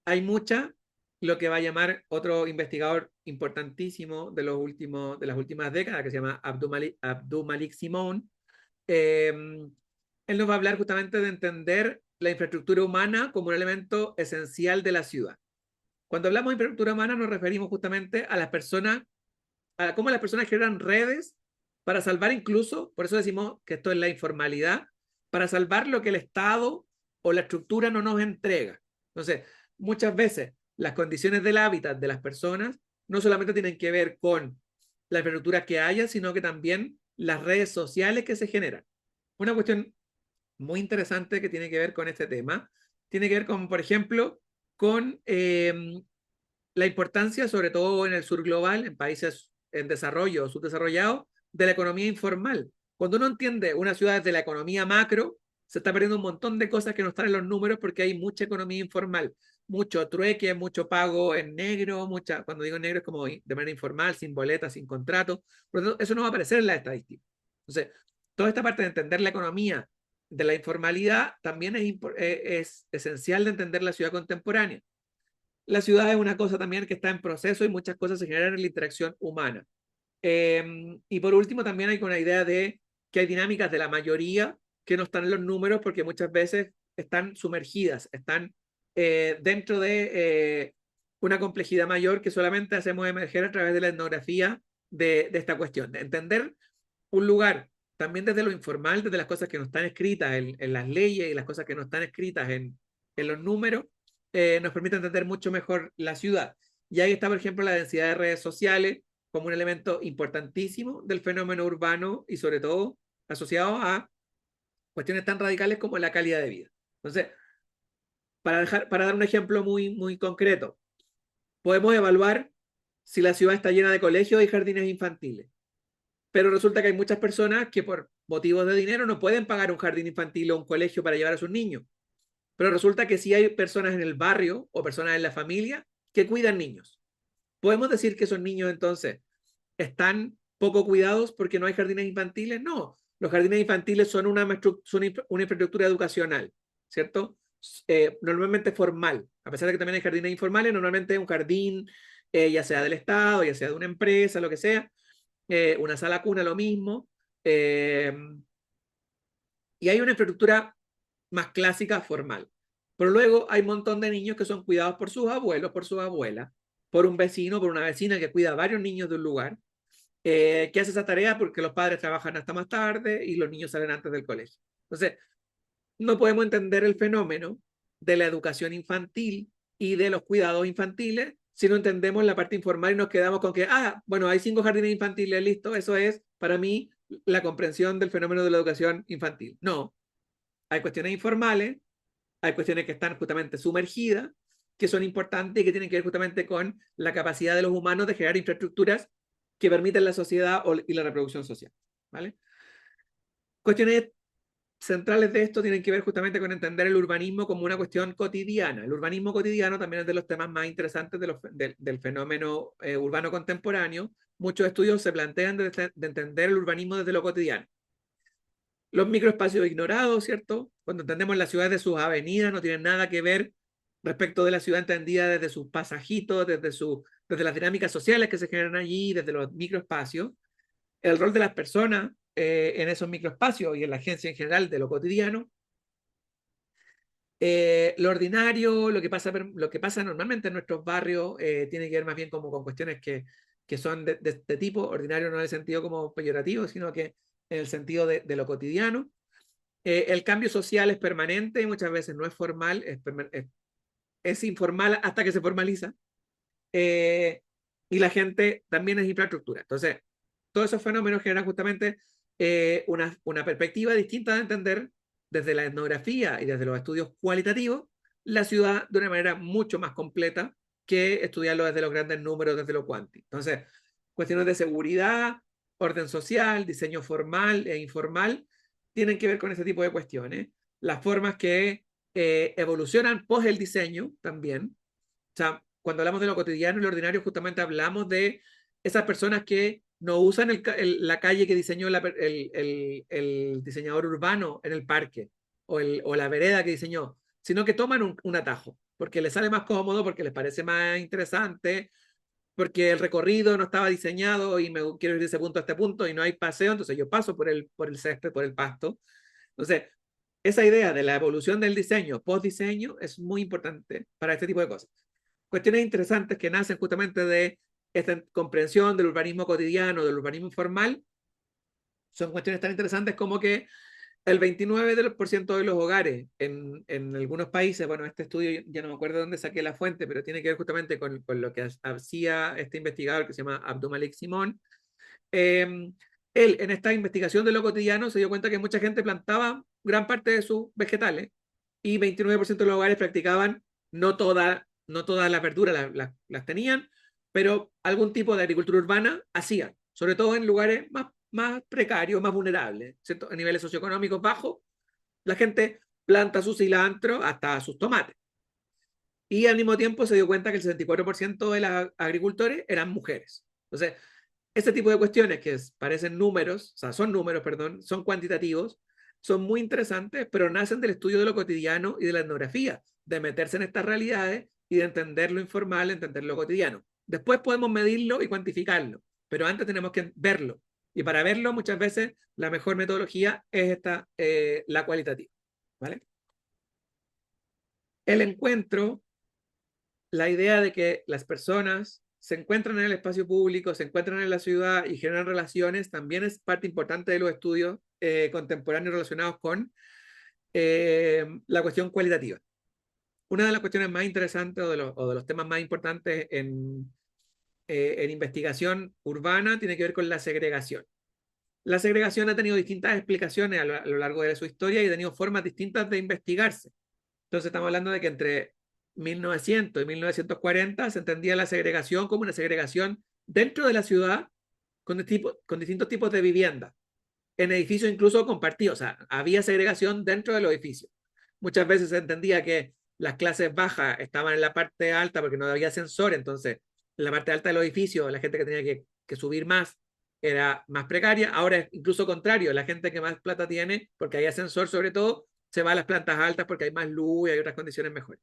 Hay mucha, lo que va a llamar otro investigador importantísimo de las últimas décadas, que se llama Abdul Malik Simon. Él nos va a hablar justamente de entender la infraestructura humana como un elemento esencial de la ciudad. Cuando hablamos de infraestructura humana nos referimos justamente a las personas, a cómo las personas generan redes para salvar incluso, por eso decimos que esto es la informalidad, para salvar lo que el Estado o la estructura no nos entrega. Entonces, muchas veces las condiciones del hábitat de las personas no solamente tienen que ver con la infraestructura que haya, sino que también las redes sociales que se generan. Una cuestión muy interesante que tiene que ver con este tema, tiene que ver con, por ejemplo, con la importancia, sobre todo en el sur global, en países en desarrollo o subdesarrollados, de la economía informal. Cuando uno entiende una ciudad desde la economía macro, se está perdiendo un montón de cosas que no están en los números porque hay mucha economía informal, mucho trueque, mucho pago en negro, cuando digo en negro es como de manera informal, sin boletas, sin contrato. Por lo tanto, eso no va a aparecer en la estadística. Entonces, toda esta parte de entender la economía de la informalidad también es esencial de entender la ciudad contemporánea. La ciudad es una cosa también que está en proceso y muchas cosas se generan en la interacción humana. Y por último, también hay una idea de que hay dinámicas de la mayoría que no están en los números porque muchas veces están sumergidas, están dentro de una complejidad mayor que solamente hacemos emerger a través de la etnografía de esta cuestión, de entender un lugar también desde lo informal, desde las cosas que no están escritas en las leyes y las cosas que no están escritas en los números, nos permite entender mucho mejor la ciudad. Y ahí está, por ejemplo, la densidad de redes sociales como un elemento importantísimo del fenómeno urbano y sobre todo asociado a cuestiones tan radicales como la calidad de vida. Entonces, para dar un ejemplo muy concreto, podemos evaluar si la ciudad está llena de colegios y jardines infantiles, pero resulta que hay muchas personas que por motivos de dinero no pueden pagar un jardín infantil o un colegio para llevar a sus niños. Pero resulta que sí hay personas en el barrio o personas en la familia que cuidan niños. ¿Podemos decir que esos niños entonces están poco cuidados porque no hay jardines infantiles? No, los jardines infantiles son una infraestructura educacional, ¿cierto? Normalmente formal, a pesar de que también hay jardines informales, normalmente un jardín, ya sea del Estado, ya sea de una empresa, lo que sea, una sala cuna, lo mismo. Eh, y hay una infraestructura más clásica, formal. Pero luego hay un montón de niños que son cuidados por sus abuelos, por sus abuelas, por un vecino, por una vecina que cuida a varios niños de un lugar, que hace esa tarea porque los padres trabajan hasta más tarde y los niños salen antes del colegio. Entonces, no podemos entender el fenómeno de la educación infantil y de los cuidados infantiles si no entendemos la parte informal y nos quedamos con que, bueno, hay 5 jardines infantiles, listo, eso es para mí la comprensión del fenómeno de la educación infantil. No, hay cuestiones informales, hay cuestiones que están justamente sumergidas, que son importantes y que tienen que ver justamente con la capacidad de los humanos de generar infraestructuras que permiten la sociedad y la reproducción social. ¿Vale? Cuestiones centrales de esto tienen que ver justamente con entender el urbanismo como una cuestión cotidiana. El urbanismo cotidiano también es de los temas más interesantes del fenómeno urbano contemporáneo. Muchos estudios se plantean de entender el urbanismo desde lo cotidiano. Los microespacios ignorados, ¿cierto? Cuando entendemos la ciudad de sus avenidas, no tienen nada que ver respecto de la ciudad entendida desde sus pasajitos, desde las dinámicas sociales que se generan allí, desde los microespacios. El rol de las personas en esos microespacios y en la agencia en general de lo cotidiano. Lo ordinario, lo que pasa normalmente en nuestros barrios, tiene que ver más bien como con cuestiones que son de este tipo, ordinario no en el sentido como peyorativo, sino que en el sentido de lo cotidiano. El cambio social es permanente y muchas veces no es formal, es es informal hasta que se formaliza, y la gente también es infraestructura. Entonces, todos esos fenómenos generan justamente una perspectiva distinta de entender desde la etnografía y desde los estudios cualitativos la ciudad de una manera mucho más completa que estudiarlo desde los grandes números, desde lo cuántico. Entonces, cuestiones de seguridad, orden social, diseño formal e informal, tienen que ver con ese tipo de cuestiones. Las formas que evolucionan post el diseño también. O sea, cuando hablamos de lo cotidiano y lo ordinario, justamente hablamos de esas personas que no usan la calle que diseñó el diseñador urbano en el parque o la vereda que diseñó, sino que toman un atajo porque les sale más cómodo, porque les parece más interesante, porque el recorrido no estaba diseñado y me quiero ir de ese punto a este punto y no hay paseo, entonces yo paso por el césped, por el pasto. Entonces, esa idea de la evolución del diseño, post-diseño, es muy importante para este tipo de cosas. Cuestiones interesantes que nacen justamente de esta comprensión del urbanismo cotidiano, del urbanismo informal, son cuestiones tan interesantes como que el 29% de los hogares en algunos países, bueno, este estudio ya no me acuerdo dónde saqué la fuente, pero tiene que ver justamente con lo que hacía este investigador que se llama Abdul-Malik Simón. Él, en esta investigación de lo cotidiano, se dio cuenta que mucha gente plantaba gran parte de sus vegetales y 29% de los hogares practicaban, no todas las verduras las tenían, pero algún tipo de agricultura urbana hacían, sobre todo en lugares más precarios, más vulnerables, ¿cierto? A niveles socioeconómicos bajos, la gente planta su cilantro hasta sus tomates. Y al mismo tiempo se dio cuenta que el 64% de los agricultores eran mujeres. Entonces, este tipo de cuestiones que parecen números, o sea, son números, perdón, son cuantitativos, son muy interesantes, pero nacen del estudio de lo cotidiano y de la etnografía, de meterse en estas realidades y de entender lo informal, entender lo cotidiano. Después podemos medirlo y cuantificarlo, pero antes tenemos que verlo. Y para verlo, muchas veces, la mejor metodología es la cualitativa. ¿Vale? El encuentro, la idea de que las personas se encuentran en el espacio público, se encuentran en la ciudad y generan relaciones, también es parte importante de los estudios contemporáneos relacionados con la cuestión cualitativa. Una de las cuestiones más interesantes o de los temas más importantes en investigación urbana tiene que ver con la segregación. La segregación ha tenido distintas explicaciones a lo largo de su historia y ha tenido formas distintas de investigarse. Entonces estamos hablando de que entre 1900 y 1940 se entendía la segregación como una segregación dentro de la ciudad con distintos tipos de vivienda, en edificios incluso compartidos. O sea, había segregación dentro de los edificios. Muchas veces se entendía que las clases bajas estaban en la parte alta porque no había ascensor, entonces en la parte alta del edificio la gente que tenía que subir más era más precaria. Ahora es incluso contrario, la gente que más plata tiene, porque hay ascensor sobre todo, se va a las plantas altas porque hay más luz y hay otras condiciones mejores.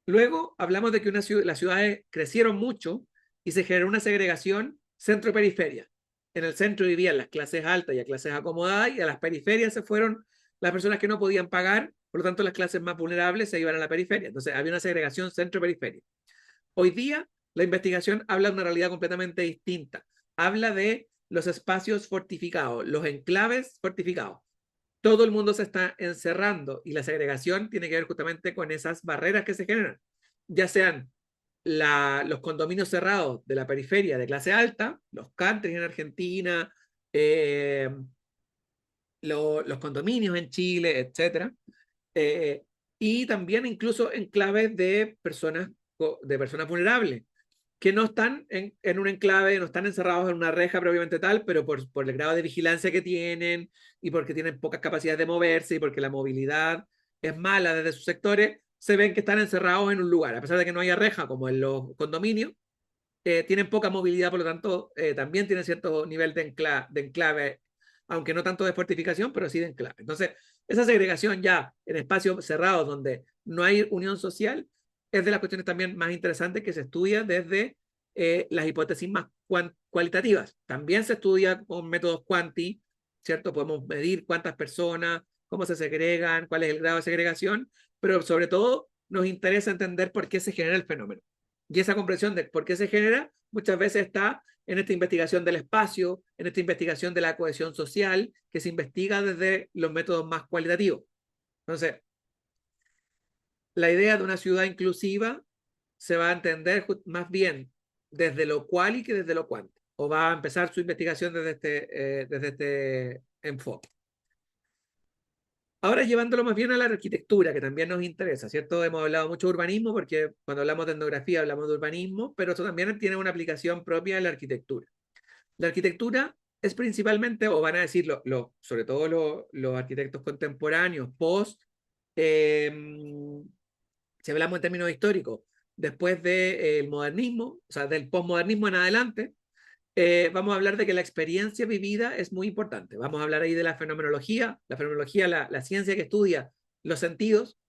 Luego hablamos de que las ciudades crecieron mucho y se generó una segregación centro-periferia. En el centro vivían las clases altas y las clases acomodadas, y a las periferias se fueron las personas que no podían pagar, por lo tanto las clases más vulnerables se iban a la periferia. Entonces había una segregación centro-periferia. Hoy día la investigación habla de una realidad completamente distinta. Habla de los espacios fortificados, los enclaves fortificados. Todo el mundo se está encerrando y la segregación tiene que ver justamente con esas barreras que se generan, ya sean los condominios cerrados de la periferia de clase alta, los countries en Argentina, eh, los condominios en Chile, etcétera, y también incluso enclaves de personas vulnerables que no están en un enclave, no están encerrados en una reja propiamente tal, pero por el grado de vigilancia que tienen y porque tienen pocas capacidades de moverse y porque la movilidad es mala desde sus sectores, se ven que están encerrados en un lugar, a pesar de que no haya reja como en los condominios, tienen poca movilidad, por lo tanto, también tienen cierto nivel de enclave, aunque no tanto de fortificación, pero sí de enclave. Entonces, esa segregación ya en espacios cerrados donde no hay unión social es de las cuestiones también más interesantes que se estudia desde las hipótesis más cualitativas. También se estudia con métodos cuanti, ¿cierto? Podemos medir cuántas personas, cómo se segregan, cuál es el grado de segregación, pero sobre todo nos interesa entender por qué se genera el fenómeno. Y esa comprensión de por qué se genera muchas veces está en esta investigación del espacio, en esta investigación de la cohesión social, que se investiga desde los métodos más cualitativos. Entonces, la idea de una ciudad inclusiva se va a entender más bien desde lo cual y que desde lo cuánto, o va a empezar su investigación desde este enfoque. Ahora llevándolo más bien a la arquitectura, que también nos interesa, ¿cierto? Hemos hablado mucho de urbanismo porque cuando hablamos de etnografía hablamos de urbanismo, pero eso también tiene una aplicación propia en la arquitectura. La arquitectura es principalmente, o van a decirlo, sobre todo los arquitectos contemporáneos, eh, si hablamos en términos históricos, después del modernismo, o sea, del posmodernismo en adelante, vamos a hablar de que la experiencia vivida es muy importante. Vamos a hablar ahí de la fenomenología, la ciencia que estudia los sentidos,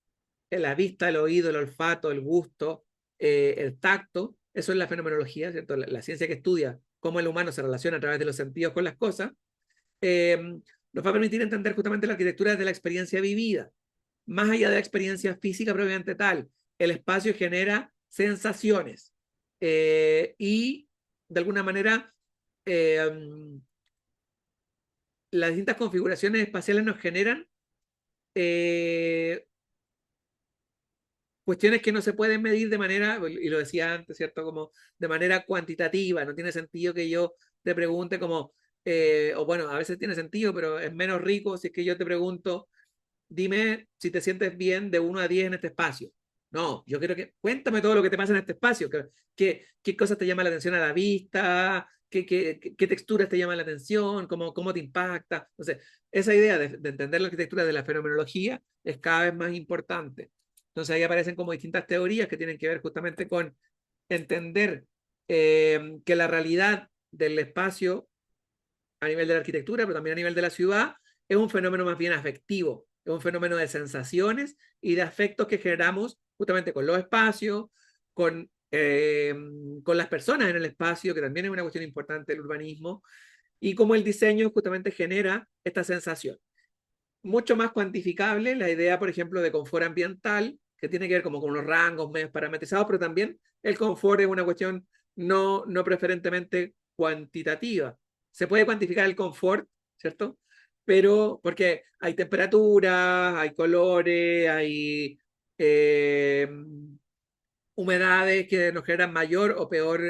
la vista, el oído, el olfato, el gusto, el tacto. Eso es la fenomenología, ¿cierto? La ciencia que estudia cómo el humano se relaciona a través de los sentidos con las cosas. Nos va a permitir entender justamente la arquitectura desde la experiencia vivida. Más allá de la experiencia física propiamente tal, el espacio genera sensaciones y de alguna manera las distintas configuraciones espaciales nos generan cuestiones que no se pueden medir de manera, y lo decía antes, ¿cierto? Como de manera cuantitativa. No tiene sentido que yo te pregunte como, o bueno, a veces tiene sentido, pero es menos rico si es que yo te pregunto, dime si te sientes bien de 1 a 10 en este espacio. No, yo quiero que cuéntame todo lo que te pasa en este espacio. ¿Qué cosas te llaman la atención a la vista? ¿Qué texturas te llaman la atención? ¿Cómo te impacta? Entonces, esa idea de entender la arquitectura de la fenomenología es cada vez más importante. Entonces, ahí aparecen como distintas teorías que tienen que ver justamente con entender que la realidad del espacio a nivel de la arquitectura, pero también a nivel de la ciudad, es un fenómeno más bien afectivo, es un fenómeno de sensaciones y de afectos que generamos justamente con los espacios, con las personas en el espacio, que también es una cuestión importante del urbanismo, y cómo el diseño justamente genera esta sensación. Mucho más cuantificable la idea, por ejemplo, de confort ambiental, que tiene que ver como con los rangos medios parametrizados, pero también el confort es una cuestión no preferentemente cuantitativa. Se puede cuantificar el confort, ¿cierto? Pero porque hay temperaturas, hay colores, hay humedades que nos generan mayor o peor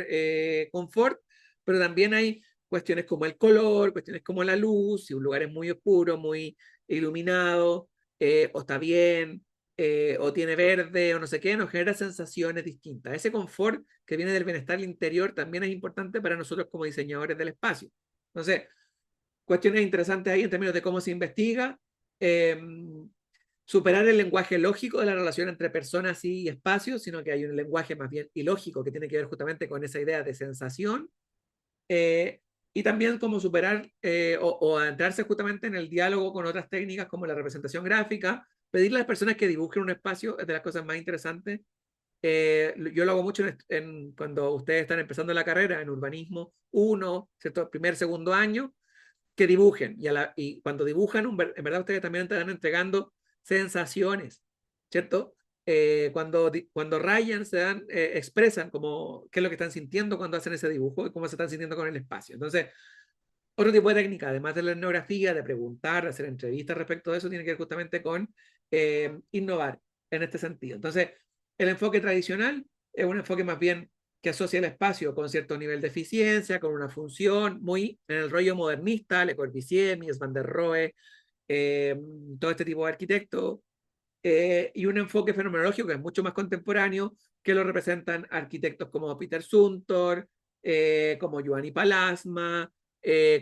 confort, pero también hay cuestiones como el color, cuestiones como la luz, si un lugar es muy oscuro, muy iluminado, o está bien, o tiene verde, o no sé qué, nos genera sensaciones distintas. Ese confort que viene del bienestar interior también es importante para nosotros como diseñadores del espacio. Entonces, cuestiones interesantes ahí en términos de cómo se investiga. Superar el lenguaje lógico de la relación entre personas y espacios, sino que hay un lenguaje más bien ilógico que tiene que ver justamente con esa idea de sensación, y también cómo superar o adentrarse justamente en el diálogo con otras técnicas como la representación gráfica, pedirle a las personas que dibujen un espacio es de las cosas más interesantes. Yo lo hago mucho cuando ustedes están empezando la carrera en urbanismo 1, ¿cierto? Primer, segundo año, que dibujen. Y cuando dibujan, en verdad ustedes también están entregando sensaciones, ¿cierto? Cuando rayan, expresan como qué es lo que están sintiendo cuando hacen ese dibujo y cómo se están sintiendo con el espacio. Entonces, otro tipo de técnica, además de la etnografía, de preguntar, de hacer entrevistas respecto a eso, tiene que ver justamente con innovar en este sentido. Entonces, el enfoque tradicional es un enfoque más bien que asocia el espacio con cierto nivel de eficiencia, con una función, muy en el rollo modernista, Le Corbusier, Mies van der Rohe, todo este tipo de arquitectos, y un enfoque fenomenológico que es mucho más contemporáneo, que lo representan arquitectos como Peter Zumthor, como Giovanni Palasma,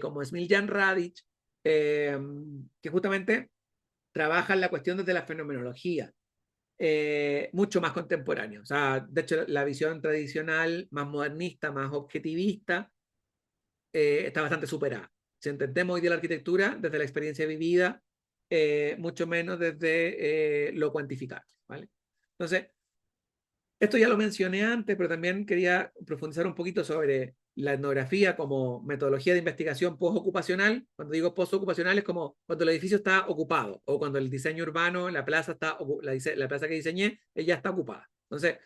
como Smiljan Radic, que justamente trabajan la cuestión desde la fenomenología, mucho más contemporáneo. O sea, de hecho, la visión tradicional, más modernista, más objetivista, está bastante superada. Si entendemos hoy día la arquitectura desde la experiencia vivida, mucho menos desde lo cuantificable, ¿vale? Entonces, esto ya lo mencioné antes, pero también quería profundizar un poquito sobre la etnografía como metodología de investigación postocupacional. Cuando digo postocupacional es como cuando el edificio está ocupado o cuando el diseño urbano, la plaza que diseñé, ya está ocupada. Entonces,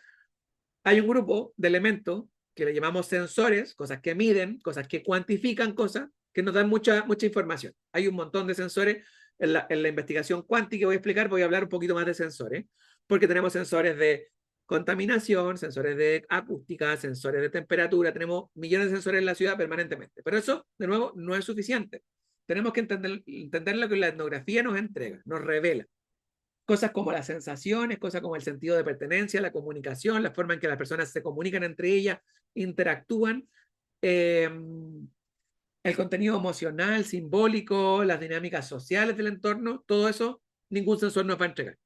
hay un grupo de elementos que le llamamos sensores, cosas que miden, cosas que cuantifican cosas, que nos dan mucha información. Hay un montón de sensores en la investigación cuántica que voy a hablar un poquito más de sensores, porque tenemos sensores de contaminación, sensores de acústica, sensores de temperatura, tenemos millones de sensores en la ciudad permanentemente. Pero eso, de nuevo, no es suficiente. Tenemos que entender lo que la etnografía nos entrega, nos revela. Cosas como las sensaciones, cosas como el sentido de pertenencia, la comunicación, la forma en que las personas se comunican entre ellas, interactúan, eh, el contenido emocional, simbólico, las dinámicas sociales del entorno, todo eso ningún sensor nos va a entregar,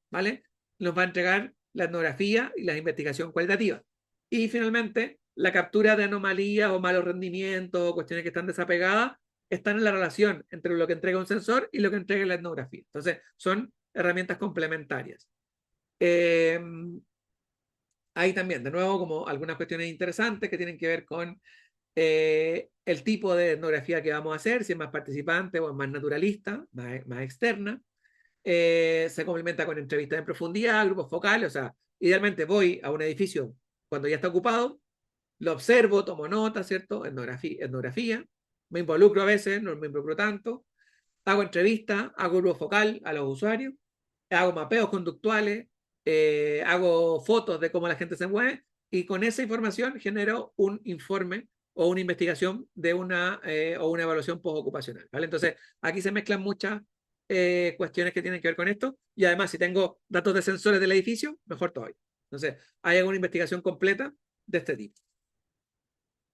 ¿vale? Nos va a entregar la etnografía y la investigación cualitativa. Y finalmente, la captura de anomalías o malos rendimientos o cuestiones que están desapegadas están en la relación entre lo que entrega un sensor y lo que entrega la etnografía. Entonces, son herramientas complementarias. Hay también, de nuevo, como algunas cuestiones interesantes que tienen que ver con el tipo de etnografía que vamos a hacer, si es más participante o es más naturalista, más externa. Se complementa con entrevistas en profundidad, grupos focales, o sea, idealmente voy a un edificio cuando ya está ocupado, lo observo, tomo nota, ¿cierto? Etnografía, me involucro a veces, no me involucro tanto, hago entrevistas, hago grupo focal a los usuarios, hago mapeos conductuales, hago fotos de cómo la gente se mueve y con esa información genero un informe o una investigación de o una evaluación postocupacional, ¿vale? Entonces, aquí se mezclan muchas cuestiones que tienen que ver con esto y además si tengo datos de sensores del edificio, mejor todavía. Entonces, hay alguna investigación completa de este tipo.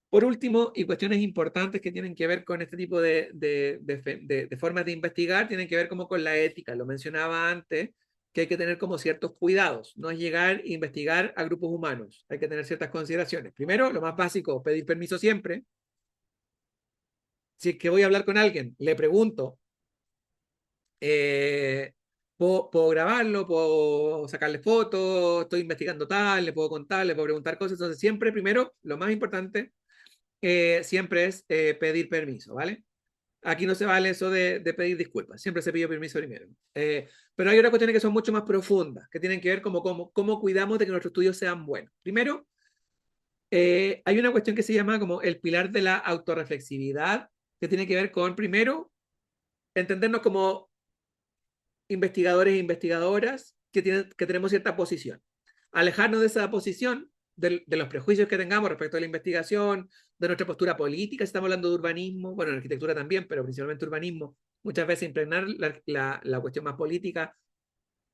Por último, y cuestiones importantes que tienen que ver con este tipo de formas de investigar, tienen que ver como con la ética. Lo mencionaba antes, que hay que tener como ciertos cuidados. No es llegar e investigar a grupos humanos. Hay que tener ciertas consideraciones. Primero, lo más básico, pedir permiso siempre. Si es que voy a hablar con alguien, le pregunto, ¿puedo grabarlo? ¿Puedo sacarle fotos? ¿Estoy investigando tal? ¿Le puedo contar? ¿Le puedo preguntar cosas? Entonces, siempre, primero, lo más importante siempre es pedir permiso, ¿vale? Aquí no se vale eso de pedir disculpas, siempre se pide permiso primero. Pero hay otras cuestiones que son mucho más profundas, que tienen que ver como cómo cuidamos de que nuestros estudios sean buenos. Primero, hay una cuestión que se llama como el pilar de la autorreflexividad, que tiene que ver con, primero, entendernos como investigadores e investigadoras que tenemos cierta posición. Alejarnos de esa posición, de los prejuicios que tengamos respecto a la investigación, de nuestra postura política, si estamos hablando de urbanismo, bueno, en arquitectura también, pero principalmente urbanismo, muchas veces impregnar la cuestión más política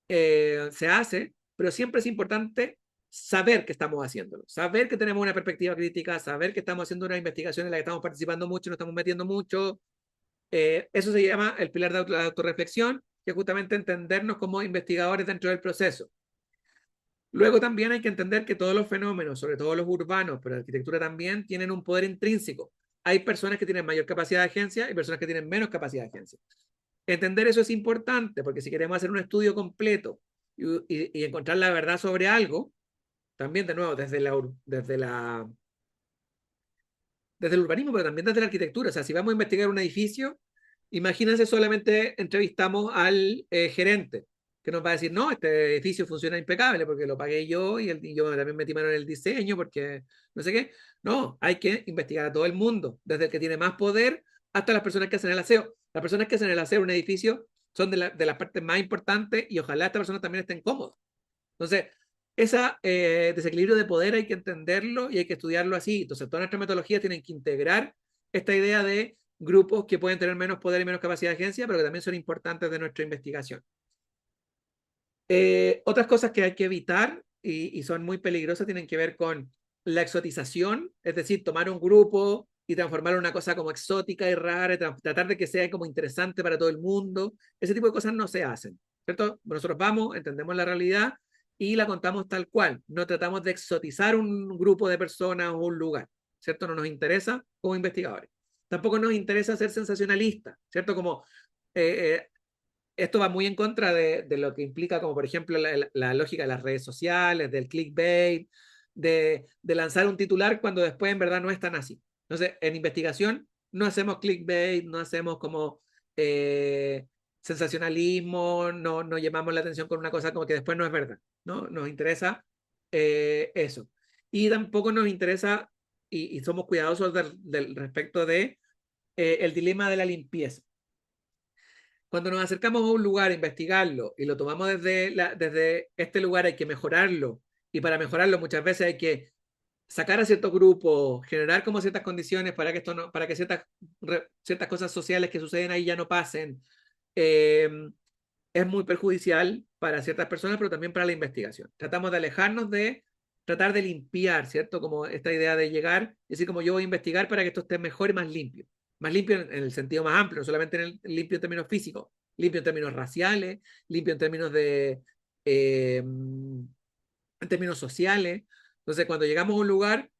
se hace, pero siempre es importante saber que estamos haciéndolo, saber que tenemos una perspectiva crítica, saber que estamos haciendo una investigación en la que estamos participando mucho, nos estamos metiendo mucho. Eso se llama el pilar de la autorreflexión, que es justamente entendernos como investigadores dentro del proceso. Luego también hay que entender que todos los fenómenos, sobre todo los urbanos, pero la arquitectura también, tienen un poder intrínseco. Hay personas que tienen mayor capacidad de agencia y personas que tienen menos capacidad de agencia. Entender eso es importante, porque si queremos hacer un estudio completo y encontrar la verdad sobre algo, también de nuevo, desde el urbanismo, pero también desde la arquitectura. O sea, si vamos a investigar un edificio, imagínense solamente entrevistamos al gerente, que nos va a decir, no, este edificio funciona impecable porque lo pagué yo y yo también metí mano en el diseño porque no sé qué. No, hay que investigar a todo el mundo, desde el que tiene más poder hasta las personas que hacen el aseo. Las personas que hacen el aseo en un edificio son de las partes más importantes y ojalá estas personas también estén cómodas. Entonces, ese desequilibrio de poder hay que entenderlo y hay que estudiarlo así. Entonces, todas nuestras metodologías tienen que integrar esta idea de grupos que pueden tener menos poder y menos capacidad de agencia, pero que también son importantes de nuestra investigación. Otras cosas que hay que evitar y son muy peligrosas tienen que ver con la exotización, es decir, tomar un grupo y transformarlo en una cosa como exótica y rara, tratar de que sea como interesante para todo el mundo. Ese tipo de cosas no se hacen, ¿cierto? Nosotros vamos, entendemos la realidad y la contamos tal cual. No tratamos de exotizar un grupo de personas o un lugar, ¿cierto? No nos interesa como investigadores. Tampoco nos interesa ser sensacionalistas, ¿cierto? Como esto va muy en contra de lo que implica, como por ejemplo, la lógica de las redes sociales, del clickbait, de lanzar un titular cuando después en verdad no es tan así. Entonces, en investigación no hacemos clickbait, no hacemos como sensacionalismo, no llamamos la atención con una cosa como que después no es verdad, ¿no? Nos interesa eso. Y tampoco nos interesa, y somos cuidadosos respecto de el dilema de la limpieza. Cuando nos acercamos a un lugar a investigarlo y lo tomamos desde este lugar, hay que mejorarlo. Y para mejorarlo muchas veces hay que sacar a ciertos grupos, generar como ciertas condiciones para que esto no, para que ciertas cosas sociales que suceden ahí ya no pasen. Eh, es muy perjudicial para ciertas personas, pero también para la investigación. Tratamos de alejarnos de tratar de limpiar, ¿cierto? Como esta idea de llegar y decir como yo voy a investigar para que esto esté mejor y más limpio. Más limpio en el sentido más amplio, no solamente en el limpio en términos físicos, limpio en términos raciales, limpio en términos en términos sociales. Entonces, cuando llegamos a un lugar,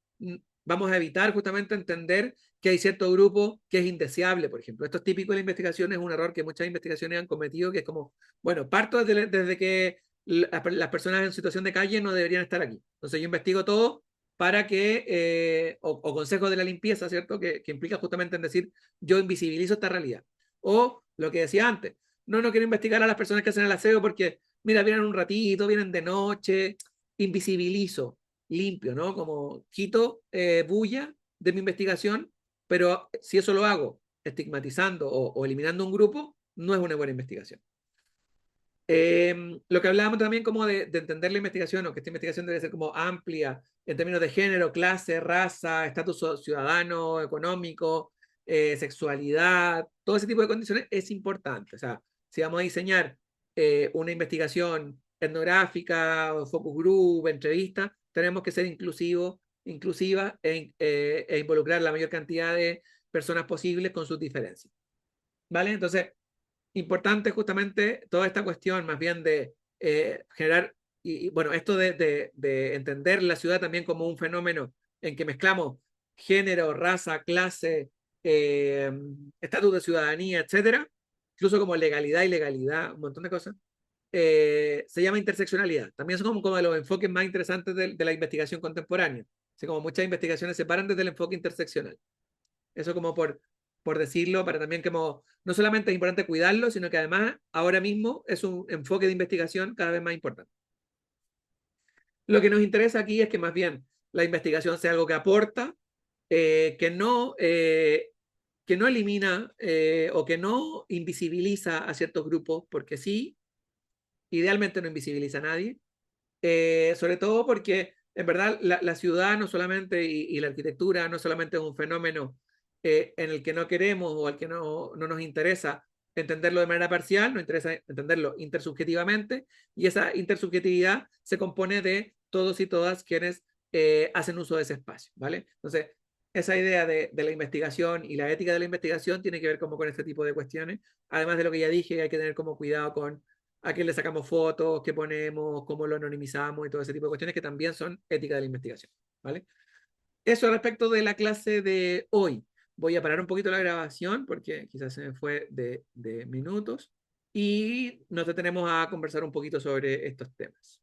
vamos a evitar justamente entender que hay cierto grupo que es indeseable, por ejemplo. Esto es típico de la investigación, es un error que muchas investigaciones han cometido, que es como, bueno, parto desde que las personas en situación de calle no deberían estar aquí. Entonces yo investigo todo para que, o consejos de la limpieza, ¿cierto? Que implica justamente en decir, yo invisibilizo esta realidad. O lo que decía antes, no quiero investigar a las personas que hacen el aseo porque, mira, vienen un ratito, vienen de noche, invisibilizo, limpio, ¿no? Como quito bulla de mi investigación, pero si eso lo hago estigmatizando o eliminando un grupo, no es una buena investigación. Lo que hablábamos también como de entender la investigación, o que esta investigación debe ser como amplia en términos de género, clase, raza, estatus ciudadano, económico, sexualidad, todo ese tipo de condiciones es importante. O sea, si vamos a diseñar una investigación etnográfica, o focus group, entrevista, tenemos que ser inclusiva e involucrar la mayor cantidad de personas posibles con sus diferencias. ¿Vale? Entonces, importante justamente toda esta cuestión más bien de generar, bueno, esto de entender la ciudad también como un fenómeno en que mezclamos género, raza, clase, eh, estatus de ciudadanía, etcétera, incluso como legalidad, ilegalidad, un montón de cosas, se llama interseccionalidad. También son como de los enfoques más interesantes de la investigación contemporánea. Así como muchas investigaciones se paran desde el enfoque interseccional. Eso como por decirlo, para también como no solamente es importante cuidarlo, sino que además ahora mismo es un enfoque de investigación cada vez más importante. Lo que nos interesa aquí es que más bien la investigación sea algo que aporta, eh, que, no, eh, que no elimina o que no invisibiliza a ciertos grupos, porque sí, idealmente no invisibiliza a nadie, sobre todo porque en verdad la ciudad no solamente y la arquitectura no solamente es un fenómeno en el que no queremos o al que no nos interesa entenderlo de manera parcial, nos interesa entenderlo intersubjetivamente y esa intersubjetividad se compone de todos y todas quienes hacen uso de ese espacio, ¿vale? Entonces, esa idea de la investigación y la ética de la investigación tiene que ver como con este tipo de cuestiones, además de lo que ya dije, hay que tener como cuidado con a quién le sacamos fotos, qué ponemos, cómo lo anonimizamos y todo ese tipo de cuestiones que también son ética de la investigación, ¿vale? Eso respecto de la clase de hoy. Voy a parar un poquito la grabación porque quizás se me fue de minutos y nos detenemos a conversar un poquito sobre estos temas.